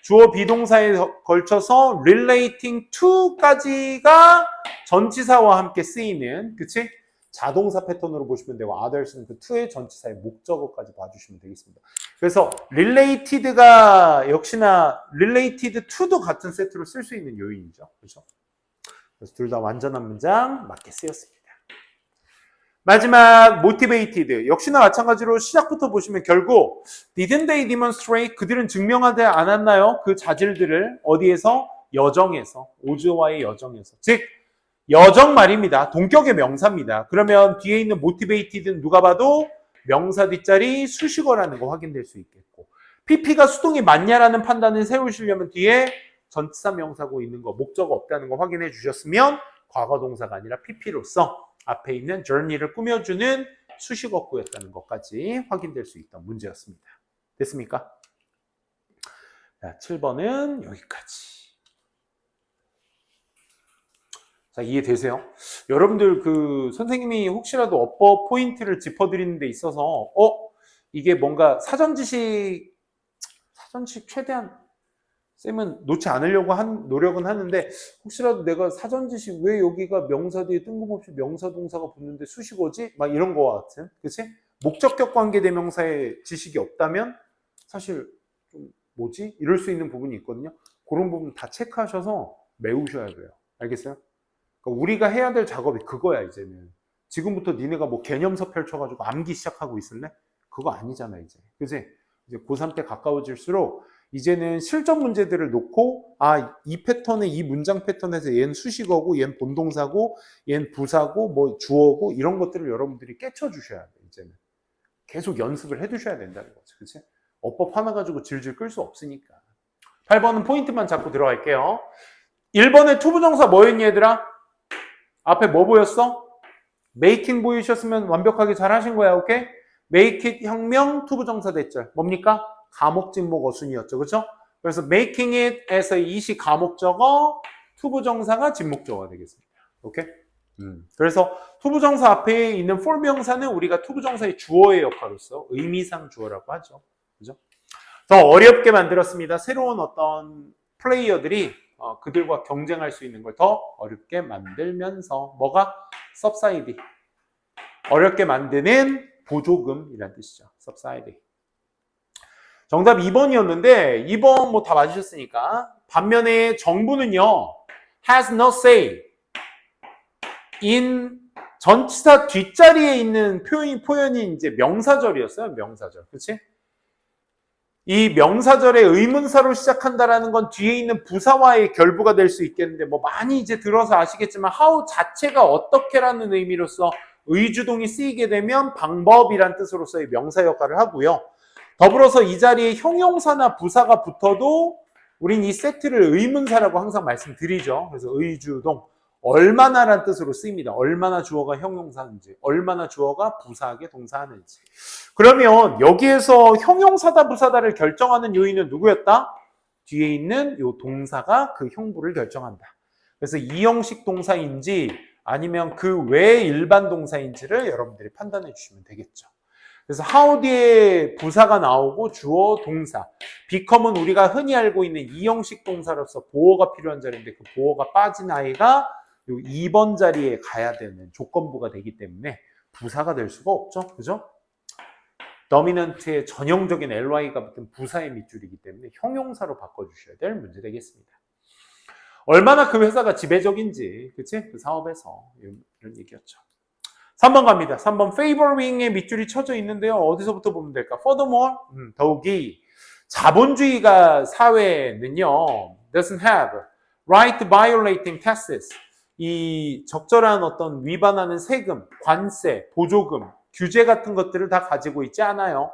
주어 비동사에 걸쳐서 relating to까지가 전치사와 함께 쓰이는, 그치? 자동사 패턴으로 보시면 되고 others는 그 to의 전치사의 목적어까지 봐주시면 되겠습니다. 그래서 related가 역시나 related to도 같은 세트로 쓸 수 있는 요인이죠. 그렇죠? 그래서 둘 다 완전한 문장 맞게 쓰였습니다. 마지막 motivated 역시나 마찬가지로 시작부터 보시면 결국 didn't they demonstrate 그들은 증명하지 않았나요? 그 자질들을 어디에서? 여정에서. 오즈와의 여정에서. 즉 여정 말입니다. 동격의 명사입니다. 그러면 뒤에 있는 motivated는 누가 봐도 명사 뒷자리 수식어라는 거 확인될 수 있겠고 PP가 수동이 맞냐라는 판단을 세우시려면 뒤에 전치사 명사고 있는 거, 목적어 없다는 거 확인해 주셨으면 과거 동사가 아니라 PP로서 앞에 있는 journey를 꾸며주는 수식어구였다는 것까지 확인될 수 있던 문제였습니다. 됐습니까? 자, 7번은 여기까지. 자, 이해되세요? 여러분들 그 선생님이 혹시라도 어법 포인트를 짚어드리는 데 있어서 이게 뭔가 사전 지식 최대한 쌤은 놓지 않으려고 노력은 하는데 혹시라도 내가 사전 지식 왜 여기가 명사 뒤에 뜬금없이 명사 동사가 붙는데 수식어지? 막 이런 거와 같은, 그치? 목적격 관계대명사의 지식이 없다면 사실 좀 뭐지? 이럴 수 있는 부분이 있거든요. 그런 부분 다 체크하셔서 메우셔야 돼요. 알겠어요? 그러니까 우리가 해야 될 작업이 그거야 이제는. 지금부터 니네가 뭐 개념서 펼쳐가지고 암기 시작하고 있을래? 그거 아니잖아 이제. 그치? 이제 고3 때 가까워질수록 이제는 실전 문제들을 놓고 이 패턴의 이 문장 패턴에서 얘는 수식어고 얘는 본동사고 얘는 부사고 뭐 주어고 이런 것들을 여러분들이 깨쳐 주셔야 돼 이제는. 계속 연습을 해 두셔야 된다는 거죠. 그치? 어법 하나 가지고 질질 끌 수 없으니까. 8번은 포인트만 잡고 들어갈게요. 1번의 투부정사 뭐였니 얘들아? 앞에 뭐 보였어? making 보이셨으면 완벽하게 잘 하신 거야. 오케이? make it 혁명 투부정사 대절. 뭡니까? 가목진목 어순이었죠. 그렇죠? 그래서 making it에서 it이 가목적어, 투부정사가 진목적어가 되겠습니다. 오케이? 그래서 투부정사 앞에 있는 for 명사는 우리가 투부정사의 주어의 역할로서 의미상 주어라고 하죠. 그죠? 더 어렵게 만들었습니다. 새로운 어떤 플레이어들이 그들과 경쟁할 수 있는 걸 더 어렵게 만들면서 뭐가? subside. 어렵게 만드는 보조금이라는 뜻이죠. subside. 정답 2번이었는데 2번 뭐 다 맞으셨으니까 반면에 정부는요 has no say in 전치사 뒷자리에 있는 표현이 이제 명사절이었어요. 명사절. 그치? 이 명사절의 의문사로 시작한다라는 건 뒤에 있는 부사와의 결부가 될 수 있겠는데 뭐 많이 이제 들어서 아시겠지만 how 자체가 어떻게라는 의미로서 의주동이 쓰이게 되면 방법이란 뜻으로서의 명사 역할을 하고요. 더불어서 이 자리에 형용사나 부사가 붙어도 우린 이 세트를 의문사라고 항상 말씀드리죠. 그래서 의주동, 얼마나란 뜻으로 쓰입니다. 얼마나 주어가 형용사인지, 얼마나 주어가 부사하게 동사하는지. 그러면 여기에서 형용사다 부사다를 결정하는 요인은 누구였다? 뒤에 있는 요 동사가 그 형부를 결정한다. 그래서 이 형식 동사인지 아니면 그 외의 일반 동사인지를 여러분들이 판단해 주시면 되겠죠. 그래서 how 뒤에 부사가 나오고 주어, 동사. become은 우리가 흔히 알고 있는 이 형식 동사로서 보어가 필요한 자리인데 그 보어가 빠진 아이가 요 2번 자리에 가야 되는 조건부가 되기 때문에 부사가 될 수가 없죠. 그죠? dominant의 전형적인 ly가 붙은 부사의 밑줄이기 때문에 형용사로 바꿔주셔야 될 문제 되겠습니다. 얼마나 그 회사가 지배적인지, 그치? 그 사업에서 이런 얘기였죠. 3번 갑니다. 3번 favoring의 밑줄이 쳐져 있는데요. 어디서부터 보면 될까? furthermore, 더욱이 자본주의가 사회는요 doesn't have right violating taxes. 이 적절한 어떤 위반하는 세금, 관세, 보조금, 규제 같은 것들을 다 가지고 있지 않아요.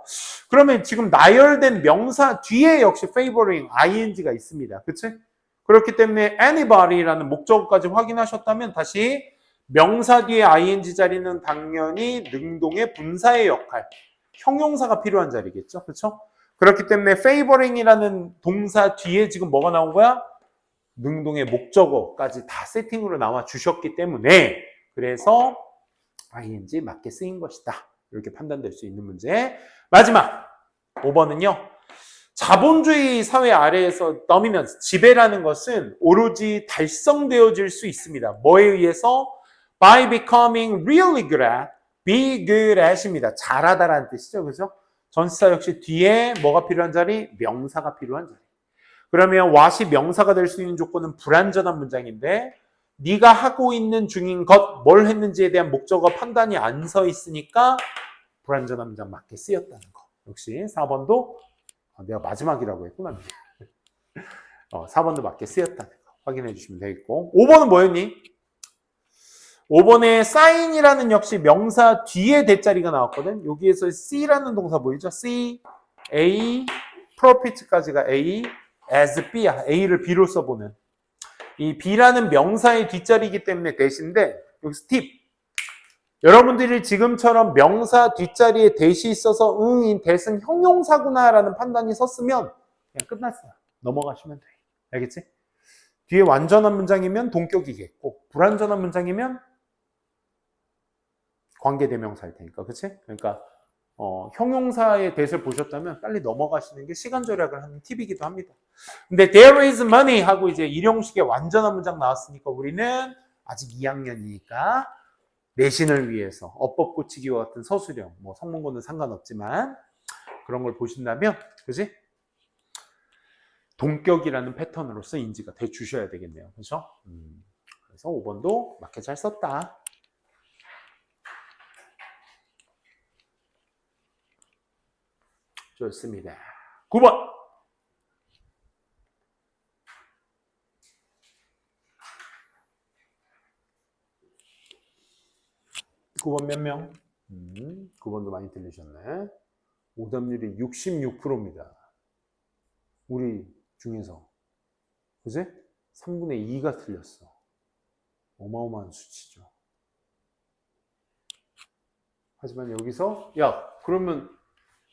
그러면 지금 나열된 명사 뒤에 역시 favoring, ing가 있습니다. 그치? 그렇기 때문에 anybody라는 목적어까지 확인하셨다면 다시 명사 뒤에 ing 자리는 당연히 능동의 분사의 역할, 형용사가 필요한 자리겠죠. 그렇죠? 그렇기 때문에 favoring이라는 동사 뒤에 지금 뭐가 나온 거야? 능동의 목적어까지 다 세팅으로 나와 주셨기 때문에 그래서 ing 맞게 쓰인 것이다. 이렇게 판단될 수 있는 문제. 마지막 5번은요. 자본주의 사회 아래에서 dominance, 지배라는 것은 오로지 달성되어질 수 있습니다. 뭐에 의해서? By becoming really good at, be good at입니다. 잘하다라는 뜻이죠. 그죠? 전치사 역시 뒤에 뭐가 필요한 자리? 명사가 필요한 자리. 그러면 what이 명사가 될 수 있는 조건은 불완전한 문장인데 네가 하고 있는 중인 것, 뭘 했는지에 대한 목적어 판단이 안 서 있으니까 불완전한 문장 맞게 쓰였다는 거. 역시 4번도 내가 마지막이라고 했구나. 4번도 맞게 쓰였다는 거 확인해 주시면 되겠고 5번은 뭐였니? 5번에 sign이라는 역시 명사 뒤에 대자리가 나왔거든. 여기에서 C라는 동사 보이죠? C, A, profit까지가 A, as B야. A를 B로 써보는. 이 B라는 명사의 뒷자리이기 때문에 대신데 여기서 팁. 여러분들이 지금처럼 명사 뒷자리에 대시 있어서 인 대승 형용사구나라는 판단이 섰으면 그냥 끝났어요. 넘어가시면 돼. 알겠지? 뒤에 완전한 문장이면 동격이겠고 불완전한 문장이면 관계대명사일 테니까. 그치? 그러니까 형용사의 대시를 보셨다면 빨리 넘어가시는 게 시간 절약을 하는 팁이기도 합니다. 근데 there is money 하고 이제 일용식의 완전한 문장 나왔으니까 우리는 아직 2학년이니까 내신을 위해서 어법 고치기와 같은 서술형, 뭐 성문고는 상관없지만 그런 걸 보신다면, 그지? 동격이라는 패턴으로서 인지가 돼 주셔야 되겠네요. 그렇죠? 그래서 5번도 맞게 잘 썼다. 좋습니다. 9번. 9번 몇 명? 9번도 많이 들리셨네. 오답률이 66%입니다. 우리 중에서. 그지? 3분의 2가 틀렸어. 어마어마한 수치죠. 하지만 여기서, 야, 그러면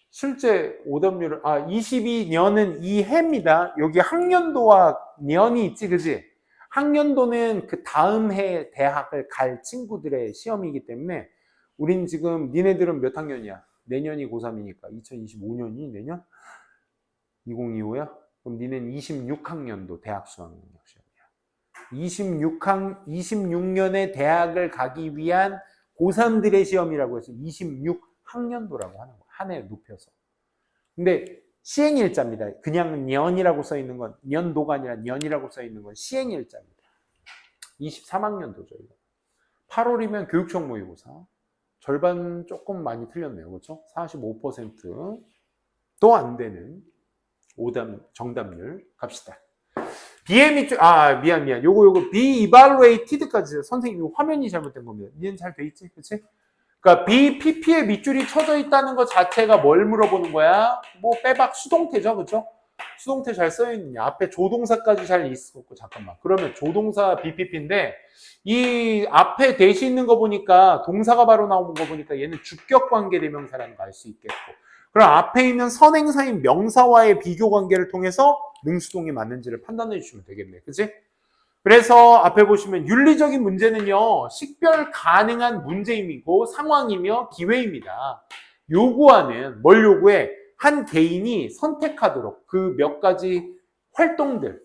실제 오답률을, 22년은 2해입니다. 여기 학년도와 년이 있지, 그지? 학년도는 그 다음 해 대학을 갈 친구들의 시험이기 때문에 우린 지금, 니네들은 몇 학년이야? 내년이 고3이니까 2025년이 내년? 2025야? 그럼 니네는 26학년도 대학 수학능력 시험이야. 26년에 대학을 가기 위한 고3들의 시험이라고 해서 26학년도라고 하는 거야. 한 해 높여서. 근데 시행일자입니다. 그냥 년이라고 써 있는 건, 년도가 아니라 년이라고 써 있는 건 시행일자입니다. 23학년도죠. 8월이면 교육청 모의고사. 절반 조금 많이 틀렸네요. 그렇죠? 45%도 안 되는 정답률 갑시다. B의 밑줄, 미안. 요거 B evaluated까지 선생님 화면이 잘못된 겁니다. 이해는 잘 돼 있지? 그치? 그러니까 BPP에 밑줄이 쳐져 있다는 것 자체가 뭘 물어보는 거야? 뭐 빼박 수동태죠, 그렇죠? 수동태 잘 써 있느냐? 앞에 조동사까지 잘 있었고, 잠깐만. 그러면 조동사 BPP인데 이 앞에 대시 있는 거 보니까 동사가 바로 나오는 거 보니까 얘는 주격 관계 대명사라는 거 알 수 있겠고. 그럼 앞에 있는 선행사인 명사와의 비교 관계를 통해서 능수동이 맞는지를 판단해 주시면 되겠네, 그치? 그래서 앞에 보시면 윤리적인 문제는요, 식별 가능한 문제임이고 상황이며 기회입니다. 요구하는, 뭘 요구해? 한 개인이 선택하도록 그 몇 가지 활동들,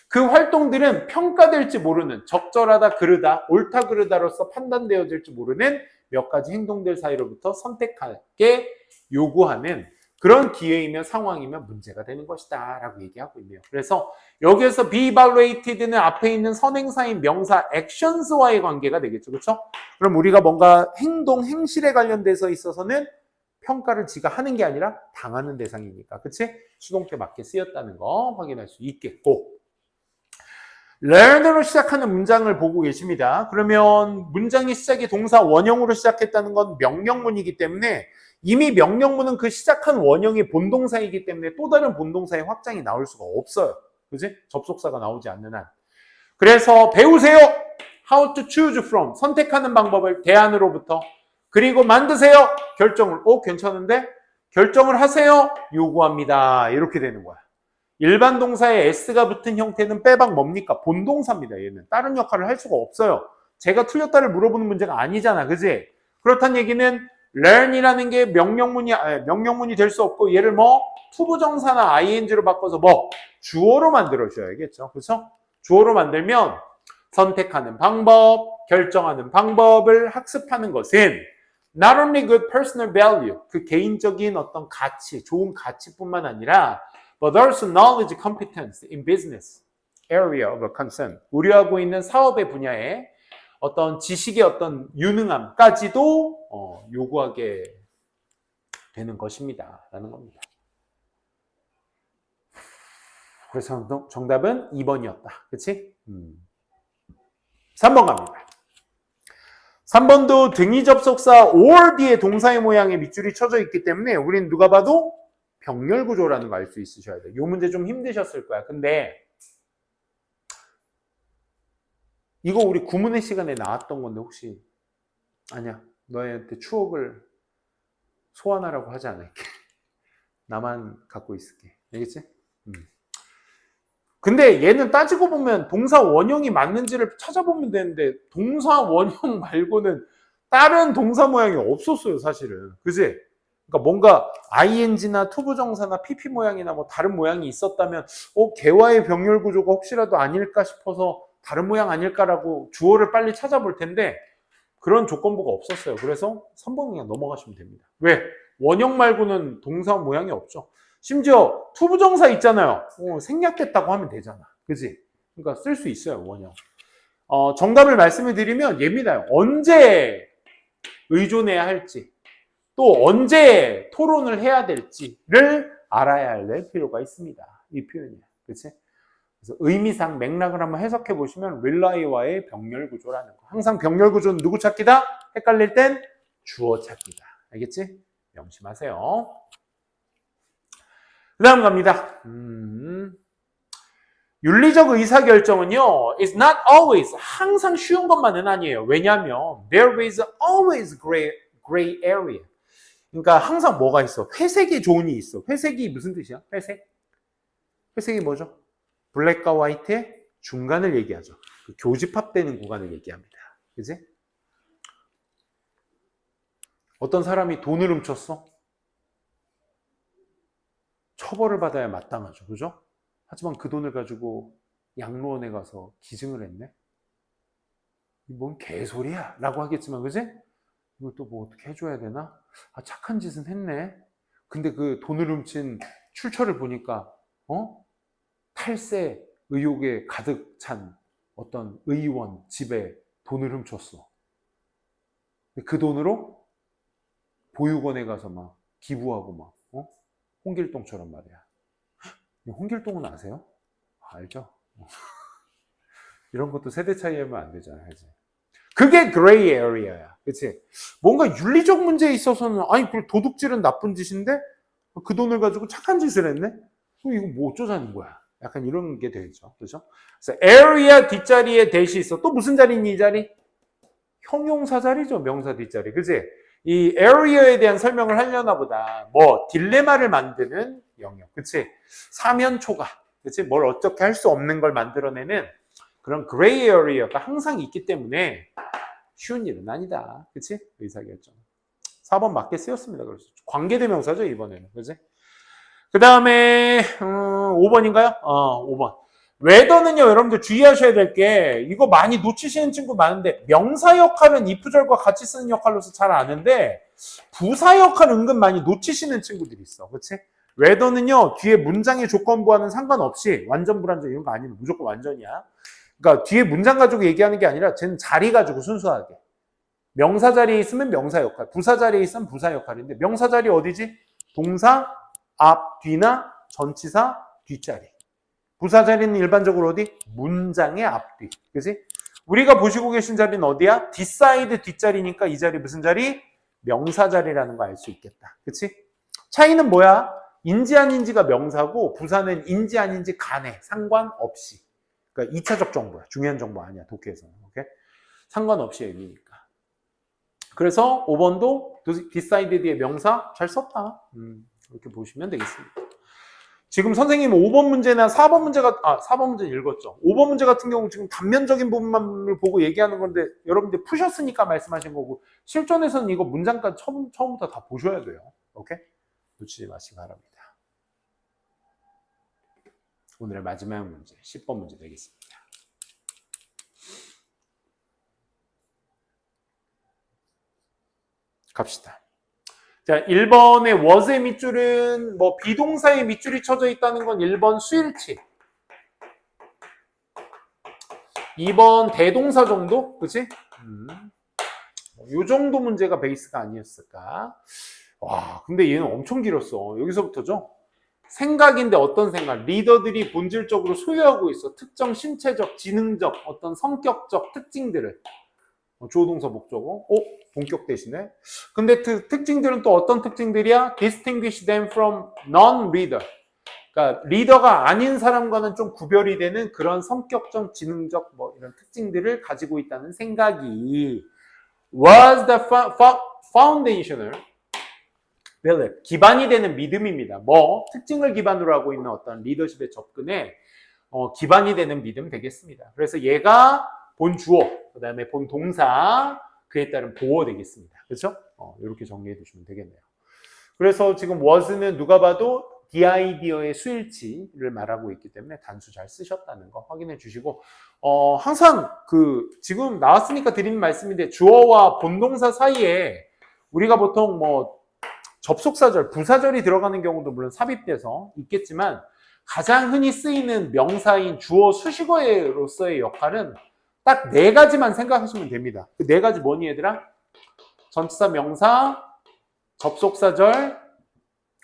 그 활동들은 평가될지 모르는, 적절하다 그르다, 옳다 그르다로서 판단되어질지 모르는 몇 가지 행동들 사이로부터 선택하게 요구하는 그런 기회이며 상황이며 문제가 되는 것이다 라고 얘기하고 있네요. 그래서 여기에서 be evaluated는 앞에 있는 선행사인 명사 actions와의 관계가 되겠죠. 그렇죠? 그럼 우리가 뭔가 행동, 행실에 관련돼서 있어서는 평가를 지가 하는 게 아니라 당하는 대상이니까. 그치? 수동태 맞게 쓰였다는 거 확인할 수 있겠고. learn으로 시작하는 문장을 보고 계십니다. 그러면 문장의 시작이 동사 원형으로 시작했다는 건 명령문이기 때문에 이미 명령문은 그 시작한 원형이 본동사이기 때문에 또 다른 본동사의 확장이 나올 수가 없어요. 그지? 접속사가 나오지 않는 한. 그래서 배우세요. How to choose from. 선택하는 방법을 대안으로부터. 그리고 만드세요. 결정을. 괜찮은데? 결정을 하세요. 요구합니다. 이렇게 되는 거야. 일반 동사에 s가 붙은 형태는 빼박 뭡니까? 본동사입니다. 얘는. 다른 역할을 할 수가 없어요. 제가 틀렸다를 물어보는 문제가 아니잖아. 그지? 그렇다는 얘기는 learn이라는 게 명령문이 될 수 없고 얘를 투부정사나 ing로 바꿔서 주어로 만들어줘야겠죠. 그렇죠? 주어로 만들면 선택하는 방법, 결정하는 방법을 학습하는 것은 not only good personal value, 그 개인적인 어떤 가치, 좋은 가치뿐만 아니라 but also knowledge, competence in business area of concern. 우려하고 있는 사업의 분야에 어떤 지식의 어떤 유능함까지도 요구하게 되는 것입니다. 라는 겁니다. 그래서 정답은 2번이었다. 그치? 3번 갑니다. 3번도 등위 접속사 or 뒤에 동사의 모양에 밑줄이 쳐져 있기 때문에 우리는 누가 봐도 병렬 구조라는 거 알 수 있으셔야 돼요. 이 문제 좀 힘드셨을 거야. 근데 이거 우리 구문의 시간에 나왔던 건데 혹시 아니야. 너희한테 추억을 소환하라고 하지 않을게. 나만 갖고 있을게. 알겠지? 근데 얘는 따지고 보면 동사 원형이 맞는지를 찾아보면 되는데 동사 원형 말고는 다른 동사 모양이 없었어요, 사실은. 그지? 그러니까 뭔가 ing나 투부정사나 pp 모양이나 다른 모양이 있었다면 개화의 병렬 구조가 혹시라도 아닐까 싶어서 다른 모양 아닐까라고 주어를 빨리 찾아볼 텐데 그런 조건부가 없었어요. 그래서 3번 그냥 넘어가시면 됩니다. 왜? 원형 말고는 동사 모양이 없죠. 심지어 투부정사 있잖아요. 생략됐다고 하면 되잖아. 그지? 그러니까 쓸 수 있어요, 원형. 정답을 말씀을 드리면 얘입니다. 언제 의존해야 할지, 또 언제 토론을 해야 될지를 알아야 할 필요가 있습니다. 이 표현이야. 그치? 그래서 의미상 맥락을 한번 해석해 보시면 릴라이와의 병렬 구조라는 거. 항상 병렬 구조는 누구 찾기다? 헷갈릴 땐 주어 찾기다. 알겠지? 명심하세요. 그 다음 갑니다. 윤리적 의사결정은요, is not always, 항상 쉬운 것만은 아니에요. 왜냐하면 there is always gray area. 그러니까 항상 뭐가 있어? 회색의 존이 있어. 회색이 무슨 뜻이야? 회색? 회색이 뭐죠? 블랙과 화이트의 중간을 얘기하죠. 그 교집합되는 구간을 얘기합니다. 그지? 어떤 사람이 돈을 훔쳤어? 처벌을 받아야 마땅하죠. 그죠? 하지만 그 돈을 가지고 양로원에 가서 기증을 했네? 뭔 개소리야? 라고 하겠지만, 그지? 이걸 또 뭐 어떻게 해줘야 되나? 착한 짓은 했네. 근데 그 돈을 훔친 출처를 보니까, 탈세 의혹에 가득 찬 어떤 의원 집에 돈을 훔쳤어. 그 돈으로 보육원에 가서 막 기부하고 막, 홍길동처럼 말이야. 홍길동은 아세요? 알죠? 이런 것도 세대 차이하면 안 되잖아, 그치? 그게 그레이 에리어야. 그치? 뭔가 윤리적 문제에 있어서는, 아니, 도둑질은 나쁜 짓인데, 그 돈을 가지고 착한 짓을 했네? 이거 뭐 어쩌자는 거야. 약간 이런 게 되죠. 그죠? 그래서 area 뒷자리에 대시 있어. 또 무슨 자리니, 이 자리? 형용사 자리죠, 명사 뒷자리. 그치? 이 area에 대한 설명을 하려나 보다. 딜레마를 만드는 영역. 그치? 사면초가. 그치? 뭘 어떻게 할 수 없는 걸 만들어내는 그런 그레이 에리어가 항상 있기 때문에 쉬운 일은 아니다. 그치? 의사결정. 4번 맞게 쓰였습니다. 그래서 관계대명사죠, 이번에는. 그치? 그 다음에 5번인가요? 5번. whether는요, 여러분들 주의하셔야 될 게, 이거 많이 놓치시는 친구 많은데, 명사 역할은 if절과 같이 쓰는 역할로서 잘 아는데, 부사 역할 은근 많이 놓치시는 친구들이 있어. 그치? whether는요, 뒤에 문장의 조건부와는 상관없이, 완전 불완전 이런 거 아니면 무조건 완전이야. 그러니까 뒤에 문장 가지고 얘기하는 게 아니라, 쟤는 자리 가지고 순수하게. 명사 자리에 있으면 명사 역할, 부사 자리에 있으면 부사 역할인데, 명사 자리 어디지? 동사, 앞, 뒤나 전치사, 뒷자리. 부사 자리는 일반적으로 어디? 문장의 앞뒤. 그치? 우리가 보시고 계신 자리는 어디야? 뒷사이드 뒷자리니까 이 자리 무슨 자리? 명사 자리라는 거 알 수 있겠다. 그치? 차이는 뭐야? 인지 아닌지가 명사고 부사는 인지 아닌지 간에 상관없이. 그러니까 2차적 정보야. 중요한 정보 아니야. 독해에서는. 오케이? 상관없이 의미니까. 그래서 5번도 뒷사이드 뒤에 명사 잘 썼다. 이렇게 보시면 되겠습니다. 지금 선생님 5번 문제나 4번 문제가, 4번 문제 읽었죠. 5번 문제 같은 경우 지금 단면적인 부분만 보고 얘기하는 건데 여러분들 푸셨으니까 말씀하신 거고 실전에서는 이거 문장까지 처음부터 다 보셔야 돼요. 오케이? 놓치지 마시기 바랍니다. 오늘의 마지막 문제, 10번 문제 되겠습니다. 갑시다. 자, 1번의 was의 밑줄은 비동사의 밑줄이 쳐져 있다는 건 1번 수일치. 2번 대동사 정도? 그치? 요 정도 문제가 베이스가 아니었을까? 와, 근데 얘는 엄청 길었어. 여기서부터죠? 생각인데 어떤 생각? 리더들이 본질적으로 소유하고 있어. 특정 신체적, 지능적, 어떤 성격적 특징들을. 주어동사 목적어. 본격 대신에. 근데 특징들은 또 어떤 특징들이야? Distinguish them from non-leader. 그러니까 리더가 아닌 사람과는 좀 구별이 되는 그런 성격적, 지능적 이런 특징들을 가지고 있다는 생각이 was the foundational belief. 기반이 되는 믿음입니다. 특징을 기반으로 하고 있는 어떤 리더십의 접근에 기반이 되는 믿음 되겠습니다. 그래서 얘가 본 주어, 그 다음에 본 동사, 그에 따른 보어 되겠습니다. 그렇죠? 이렇게 정리해 두시면 되겠네요. 그래서 지금 was는 누가 봐도 the idea의 수일치를 말하고 있기 때문에 단수 잘 쓰셨다는 거 확인해 주시고, 항상 지금 나왔으니까 드리는 말씀인데, 주어와 본동사 사이에 우리가 보통 뭐 접속사절, 부사절이 들어가는 경우도 물론 삽입돼서 있겠지만, 가장 흔히 쓰이는 명사인 주어 수식어로서의 역할은 딱 4가지만 생각하시면 됩니다. 그 4가지 뭐니 얘들아? 전치사, 명사, 접속사절,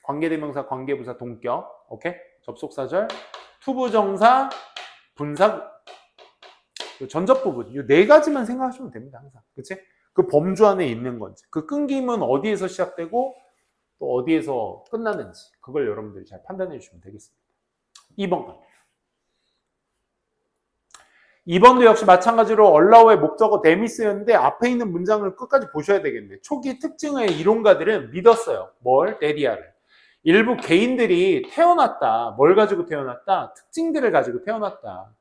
관계대명사, 관계부사, 동격. 오케이? 접속사절, 투부정사, 분사, 전접 부분. 이 4가지만 생각하시면 됩니다. 항상. 그치? 그 범주 안에 있는 건지. 그 끊김은 어디에서 시작되고 또 어디에서 끝나는지. 그걸 여러분들이 잘 판단해 주시면 되겠습니다. 2번 갑니다. 2번도 역시 마찬가지로 allow의 목적어 them이 쓰였는데 앞에 있는 문장을 끝까지 보셔야 되겠네. 초기 특징의 이론가들은 믿었어요. 뭘? 데리아를. 일부 개인들이 태어났다. 뭘 가지고 태어났다? 특징들을 가지고 태어났다.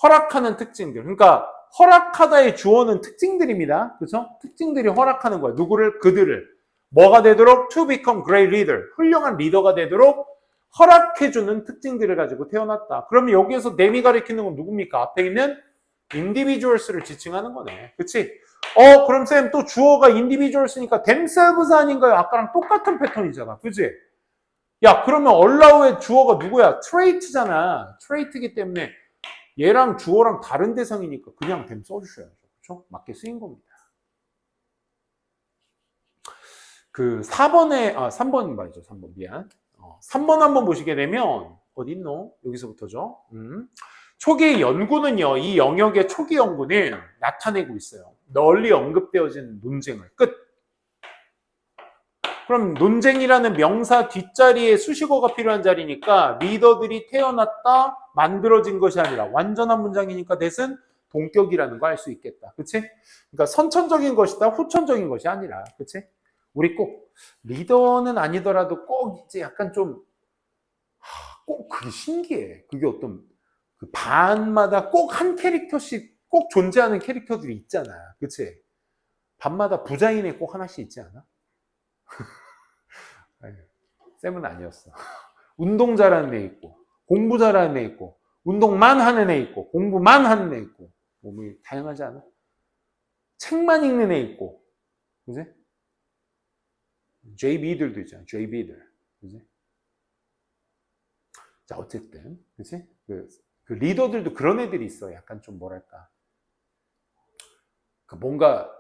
허락하는 특징들. 그러니까 허락하다의 주어는 특징들입니다. 그렇죠? 특징들이 허락하는 거야. 누구를? 그들을. 뭐가 되도록? To become great leader. 훌륭한 리더가 되도록 허락해주는 특징들을 가지고 태어났다. 그러면 여기에서 them이 가리키는 건 누굽니까? 앞에 있는 individuals를 지칭하는 거네. 그치? 그럼 쌤 또 주어가 individuals니까 themselves 아닌가요? 아까랑 똑같은 패턴이잖아. 그치? 야, 그러면 allow의 주어가 누구야? trait잖아. trait이기 때문에 얘랑 주어랑 다른 대상이니까 그냥 them 써주셔야죠. 그렇죠? 맞게 쓰인 겁니다. 3번 말이죠. 3번 미안. 3번 한번 보시게 되면 어디 있노? 여기서부터죠. 초기 연구는요. 이 영역의 초기 연구는 나타내고 있어요. 널리 언급되어진 논쟁을. 끝. 그럼 논쟁이라는 명사 뒷자리에 수식어가 필요한 자리니까 리더들이 태어났다 만들어진 것이 아니라 완전한 문장이니까 대신 동격이라는 거 알 수 있겠다. 그치? 그러니까 선천적인 것이다 후천적인 것이 아니라. 그치? 우리 꼭 리더는 아니더라도 꼭 이제 약간 좀 꼭 그게 신기해. 그게 어떤 그 반마다 꼭 한 캐릭터씩 꼭 존재하는 캐릭터들이 있잖아. 그치? 반마다 부자인에 꼭 하나씩 있지 않아? 쌤은 아니었어. 운동 잘하는 애 있고 공부 잘하는 애 있고 운동만 하는 애 있고 공부만 하는 애 있고 몸이 다양하지 않아? 책만 읽는 애 있고 그치? JB들도 있잖아. JB들. 그치? 자, 어쨌든. 그치? 그 리더들도 그런 애들이 있어. 약간 좀 뭐랄까. 뭔가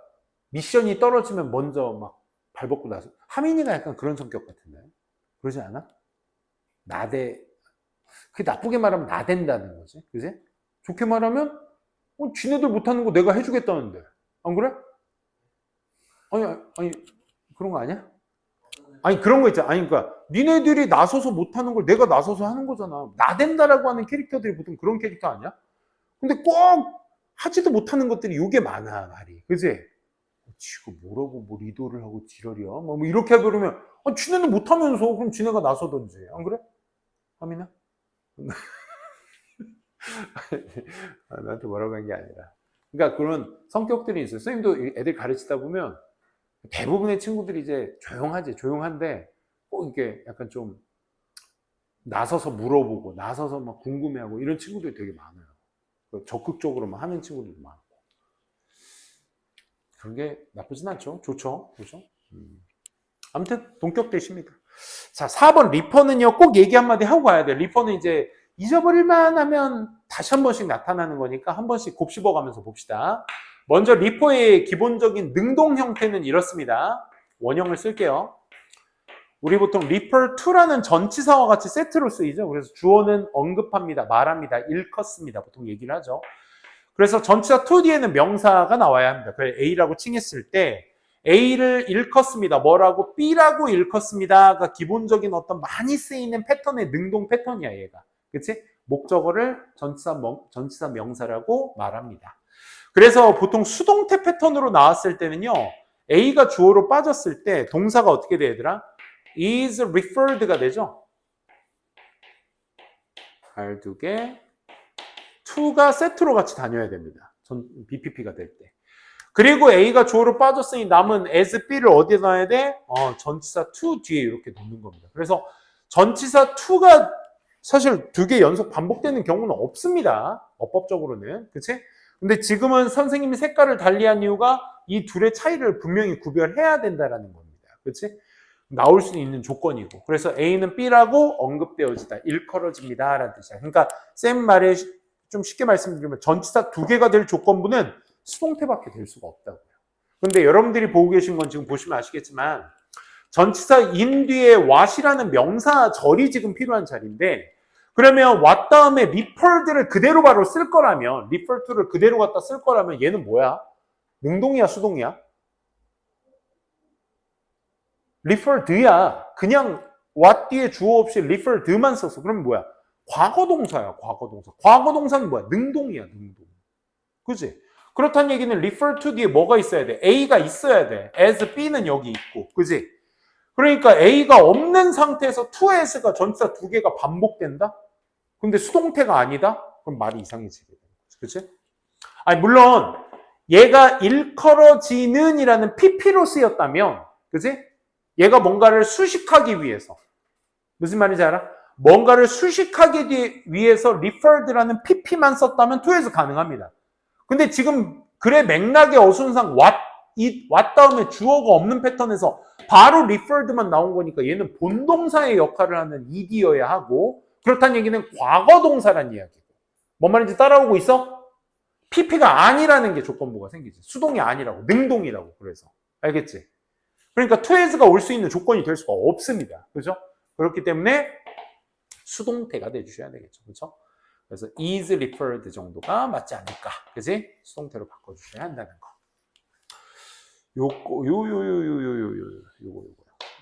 미션이 떨어지면 먼저 막 발벗고 나서. 하민이가 약간 그런 성격 같은데. 그러지 않아? 그게 나쁘게 말하면 나댄다는 거지. 그치? 좋게 말하면, 지네들 못하는 거 내가 해주겠다는데. 안 그래? 아니, 그런 거 아니야? 아니 그런 거 있잖아. 아니 그러니까 니네들이 나서서 못하는 걸 내가 나서서 하는 거잖아. 나댄다라고 하는 캐릭터들이 보통 그런 캐릭터 아니야? 근데 꼭 하지도 못하는 것들이 요게 많아 말이. 그지? 지가 뭐라고 뭐 리더를 하고 지랄이야? 뭐 이렇게 그러면 지네는 못하면서 그럼 지네가 나서던지. 안 그래? 하민아? 나한테 뭐라고 한 게 아니라. 그러니까 그런 성격들이 있어요. 선생님도 애들 가르치다 보면 대부분의 친구들이 이제 조용한데 꼭 이렇게 약간 좀 나서서 물어보고 나서서 막 궁금해하고 이런 친구들이 되게 많아요. 적극적으로 막 하는 친구들도 많고 그런 게 나쁘진 않죠. 좋죠. 그렇죠? 아무튼 동격되십니다. 자, 4번 리퍼는요 꼭 얘기 한마디 하고 가야 돼요. 리퍼는 이제 잊어버릴만 하면 다시 한 번씩 나타나는 거니까 한 번씩 곱씹어 가면서 봅시다. 먼저 리퍼의 기본적인 능동 형태는 이렇습니다. 원형을 쓸게요. 우리 보통 refer to라는 전치사와 같이 세트로 쓰이죠. 그래서 주어는 언급합니다. 말합니다. 일컫습니다. 보통 얘기를 하죠. 그래서 전치사 to 뒤에는 명사가 나와야 합니다. 그래서 A라고 칭했을 때 A를 일컫습니다. 뭐라고? B라고 일컫습니다가 기본적인 어떤 많이 쓰이는 패턴의 능동 패턴이야 얘가. 그치? 목적어를 전치사 명사라고 말합니다. 그래서 보통 수동태 패턴으로 나왔을 때는요. A가 주어로 빠졌을 때 동사가 어떻게 돼야 되더라? is referred가 되죠. 알 두 개. to가 세트로 같이 다녀야 됩니다. BPP가 될 때. 그리고 A가 주어로 빠졌으니 남은 as B를 어디에 놔야 돼? 전치사 to 뒤에 이렇게 놓는 겁니다. 그래서 전치사 to가 사실 두 개 연속 반복되는 경우는 없습니다. 어법적으로는. 그치? 근데 지금은 선생님이 색깔을 달리한 이유가 이 둘의 차이를 분명히 구별해야 된다라는 겁니다. 그치? 나올 수 있는 조건이고. 그래서 A는 B라고 언급되어지다. 일컬어집니다. 라는 뜻이야. 그러니까 쌤 말에 좀 쉽게 말씀드리면 전치사 두 개가 될 조건부는 수동태밖에 될 수가 없다고요. 근데 여러분들이 보고 계신 건 지금 보시면 아시겠지만 전치사 in 뒤에 what이라는 명사절이 지금 필요한 자리인데 그러면 what 다음에 referred를 그대로 바로 쓸 거라면 refer to를 그대로 갖다 쓸 거라면 얘는 뭐야? 능동이야 수동이야? referred야. 그냥 what 뒤에 주어 없이 referred만 썼어. 그러면 뭐야? 과거동사야. 과거동사. 과거동사는 뭐야? 능동이야. 능동. 그치? 그렇다는 얘기는 refer to 뒤에 뭐가 있어야 돼? A가 있어야 돼. as B는 여기 있고. 그치? 그러니까 A가 없는 상태에서 to as가 전치사 두 개가 반복된다? 근데 수동태가 아니다? 그럼 말이 이상해지게 되는 거지. 그치? 아니, 물론, 얘가 일컬어지는 이라는 PP로 쓰였다면, 그치? 얘가 뭔가를 수식하기 위해서. 무슨 말인지 알아? 뭔가를 수식하기 위해서 referred라는 PP만 썼다면 to에서 가능합니다. 근데 지금 글의 맥락의 어순상 what 다음에 주어가 없는 패턴에서 바로 referred만 나온 거니까 얘는 본동사의 역할을 하는 ed여야 하고 그렇다는 얘기는 과거동사란 이야기고. 뭔 말인지 따라오고 있어? PP가 아니라는 게 조건부가 생기지. 수동이 아니라고. 능동이라고. 그래서. 알겠지? 그러니까 to as가 올 수 있는 조건이 될 수가 없습니다. 그죠? 그렇기 때문에 수동태가 돼주셔야 되겠죠. 그렇죠? 그래서 is referred 정도가 맞지 않을까. 그지? 수동태로 바꿔주셔야 한다는 거.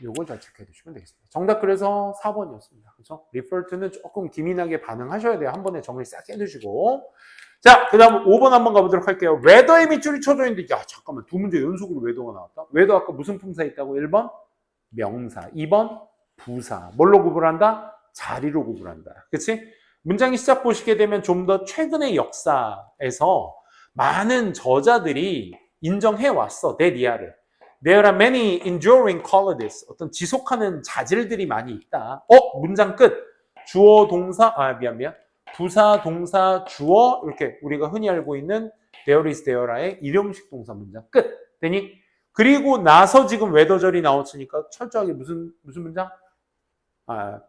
요거 잘 체크해 두시면 되겠습니다. 정답 그래서 4번이었습니다. 그렇죠? refer to는 조금 기민하게 반응하셔야 돼요. 한 번에 정리 싹 해두시고. 자, 그 다음 5번 한번 가보도록 할게요. whether의 밑줄이 쳐져 있는데, 야, 잠깐만. 두 문제 연속으로 whether가 나왔다? whether 아까 무슨 품사 있다고? 1번? 명사. 2번? 부사. 뭘로 구분한다? 자리로 구분한다. 그치? 문장의 시작 보시게 되면 좀 더 최근의 역사에서 많은 저자들이 인정해 왔어. 대리아를. There are many enduring qualities. 어떤 지속하는 자질들이 많이 있다. 문장 끝. 주어, 동사, 미안. 부사, 동사, 주어. 이렇게 우리가 흔히 알고 있는 there is, there are의 일용식 동사 문장 끝. 되니? 그리고 나서 지금 whether절이 나왔으니까 철저하게 무슨 문장?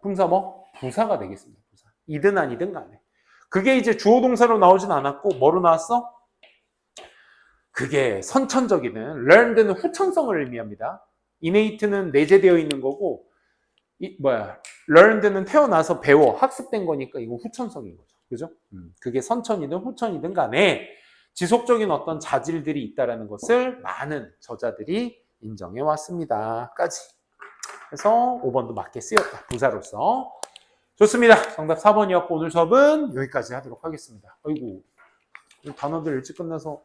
품사 뭐? 부사가 되겠습니다. 부사. 이든 아니든 간에. 그게 이제 주어 동사로 나오진 않았고 뭐로 나왔어? 그게 선천적이든 learned는 후천성을 의미합니다. innate는 내재되어 있는 거고 learned는 태어나서 배워 학습된 거니까 이거 후천성인 거죠. 그죠? 그게 선천이든 후천이든 간에 지속적인 어떤 자질들이 있다라는 것을 많은 저자들이 인정해 왔습니다. 까지. 그래서 5번도 맞게 쓰였다. 부사로서. 좋습니다. 정답 4번이었고 오늘 수업은 여기까지 하도록 하겠습니다. 아이고, 단어들 일찍 끝나서